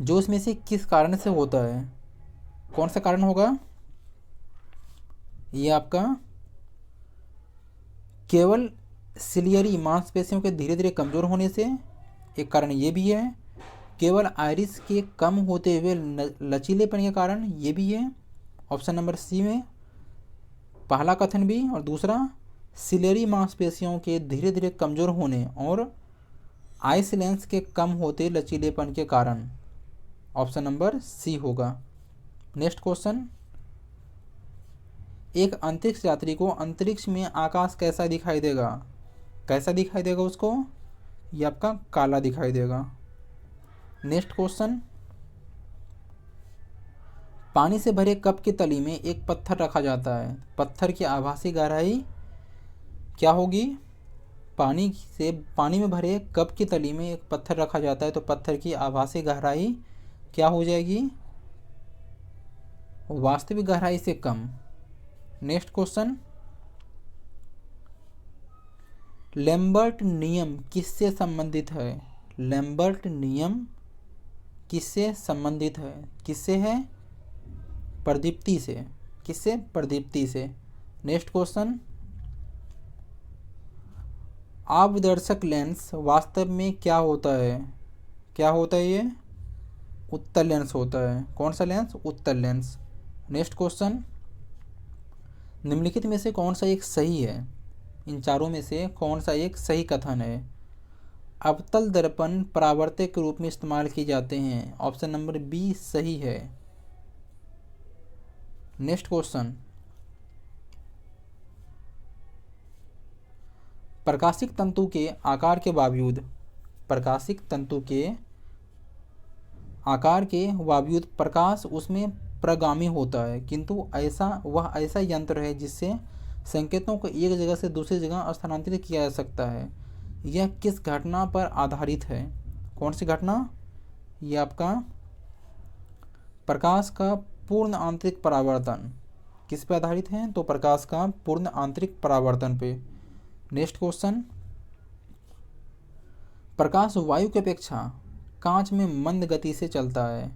Speaker 1: जो इसमें से किस कारण से होता है? कौन सा कारण होगा? ये आपका केवल सिलियरी मांसपेशियों के धीरे धीरे कमज़ोर होने से, एक कारण ये भी है। केवल आइरिस के कम होते हुए लचीलेपन के कारण, ये भी है। ऑप्शन नंबर सी में पहला कथन भी, और दूसरा सिलियरी मांसपेशियों के धीरे धीरे कमज़ोर होने और आइस लेंस के कम होते लचीलेपन के कारण, ऑप्शन नंबर सी होगा। नेक्स्ट क्वेश्चन, एक अंतरिक्ष यात्री को अंतरिक्ष में आकाश कैसा दिखाई देगा? कैसा दिखाई देगा उसको? ये आपका काला दिखाई देगा। नेक्स्ट क्वेश्चन, पानी से भरे कप की तली में एक पत्थर रखा जाता है, पत्थर की आभासी गहराई क्या होगी? पानी में भरे कप की तली में एक पत्थर रखा जाता है तो पत्थर की आभासी गहराई क्या हो जाएगी? वास्तविक गहराई से कम। नेक्स्ट क्वेश्चन, लैम्बर्ट नियम किससे संबंधित है? लैम्बर्ट नियम किससे संबंधित है? किससे है? प्रदीप्ति से। किससे? प्रदीप्ति से। नेक्स्ट क्वेश्चन, आपदर्शक लेंस वास्तव में क्या होता है? क्या होता है ये? उत्तल लेंस होता है। कौन सा लेंस? उत्तल लेंस। नेक्स्ट क्वेश्चन, निम्नलिखित में से कौन सा एक सही है? इन चारों में से कौन सा एक सही कथन है? अवतल दर्पण परावर्तक के रूप में इस्तेमाल किए जाते हैं, ऑप्शन नंबर बी सही है। नेक्स्ट क्वेश्चन, प्रकाशिक तंतु के आकार के बावजूद प्रकाश उसमें प्रगामी होता है, किंतु वह ऐसा यंत्र है जिससे संकेतों को एक जगह से दूसरी जगह स्थानांतरित किया जा सकता है। यह किस घटना पर आधारित है? कौन सी घटना? यह आपका प्रकाश का पूर्ण आंतरिक परावर्तन। किस पे आधारित है? तो प्रकाश का पूर्ण आंतरिक परावर्तन पे। नेक्स्ट क्वेश्चन, प्रकाश वायु की अपेक्षा कांच में मंद गति से चलता है।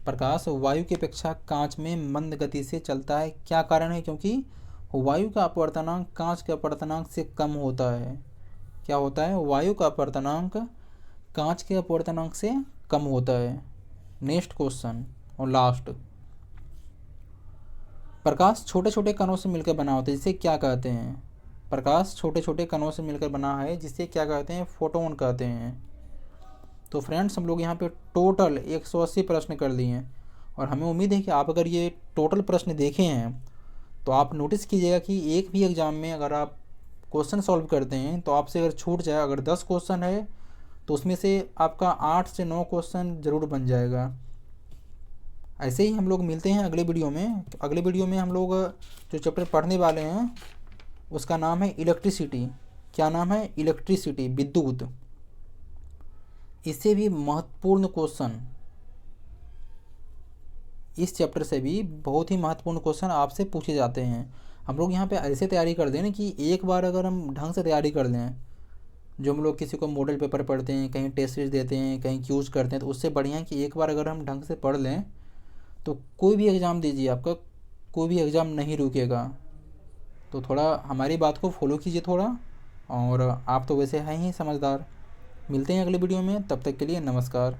Speaker 1: प्रकाश वायु की अपेक्षा कांच में मंद गति से चलता है, क्या कारण है? क्योंकि वायु का अपवर्तनांक कांच के अपवर्तनांक से कम होता है। क्या होता है? वायु का अपवर्तनांक कांच के अपवर्तनांक से कम होता है। नेक्स्ट क्वेश्चन और लास्ट, प्रकाश छोटे छोटे कणों से मिलकर बना होता है, जिसे क्या कहते हैं? प्रकाश छोटे छोटे कणों से मिलकर बना है, जिसे क्या कहते हैं? फोटोन कहते हैं। तो फ्रेंड्स, हम लोग यहाँ पे टोटल 180 प्रश्न कर लिए हैं और हमें उम्मीद है कि आप अगर ये टोटल प्रश्न देखे हैं तो आप नोटिस कीजिएगा कि एक भी एग्ज़ाम में अगर आप क्वेश्चन सॉल्व करते हैं तो आपसे अगर छूट जाए, अगर 10 क्वेश्चन है तो उसमें से आपका 8 से 9 क्वेश्चन ज़रूर बन जाएगा। ऐसे ही हम लोग मिलते हैं अगले वीडियो में। अगले वीडियो में हम लोग जो चैप्टर पढ़ने वाले हैं उसका नाम है इलेक्ट्रिसिटी। क्या नाम है? इलेक्ट्रिसिटी, विद्युत। इससे भी महत्वपूर्ण क्वेश्चन, इस चैप्टर से भी बहुत ही महत्वपूर्ण क्वेश्चन आपसे पूछे जाते हैं। हम लोग यहाँ पे ऐसे तैयारी कर दें ना कि एक बार अगर हम ढंग से तैयारी कर लें, जो हम लोग किसी को मॉडल पेपर पढ़ते हैं, कहीं टेस्ट सीरीज देते हैं, कहीं क्यूज करते हैं, तो उससे बढ़िया है कि एक बार अगर हम ढंग से पढ़ लें तो कोई भी एग्ज़ाम दीजिए, आपका कोई भी एग्ज़ाम नहीं रुकेगा। तो थोड़ा हमारी बात को फॉलो कीजिए थोड़ा, और आप तो वैसे हैं ही समझदार। मिलते हैं अगले वीडियो में, तब तक के लिए नमस्कार।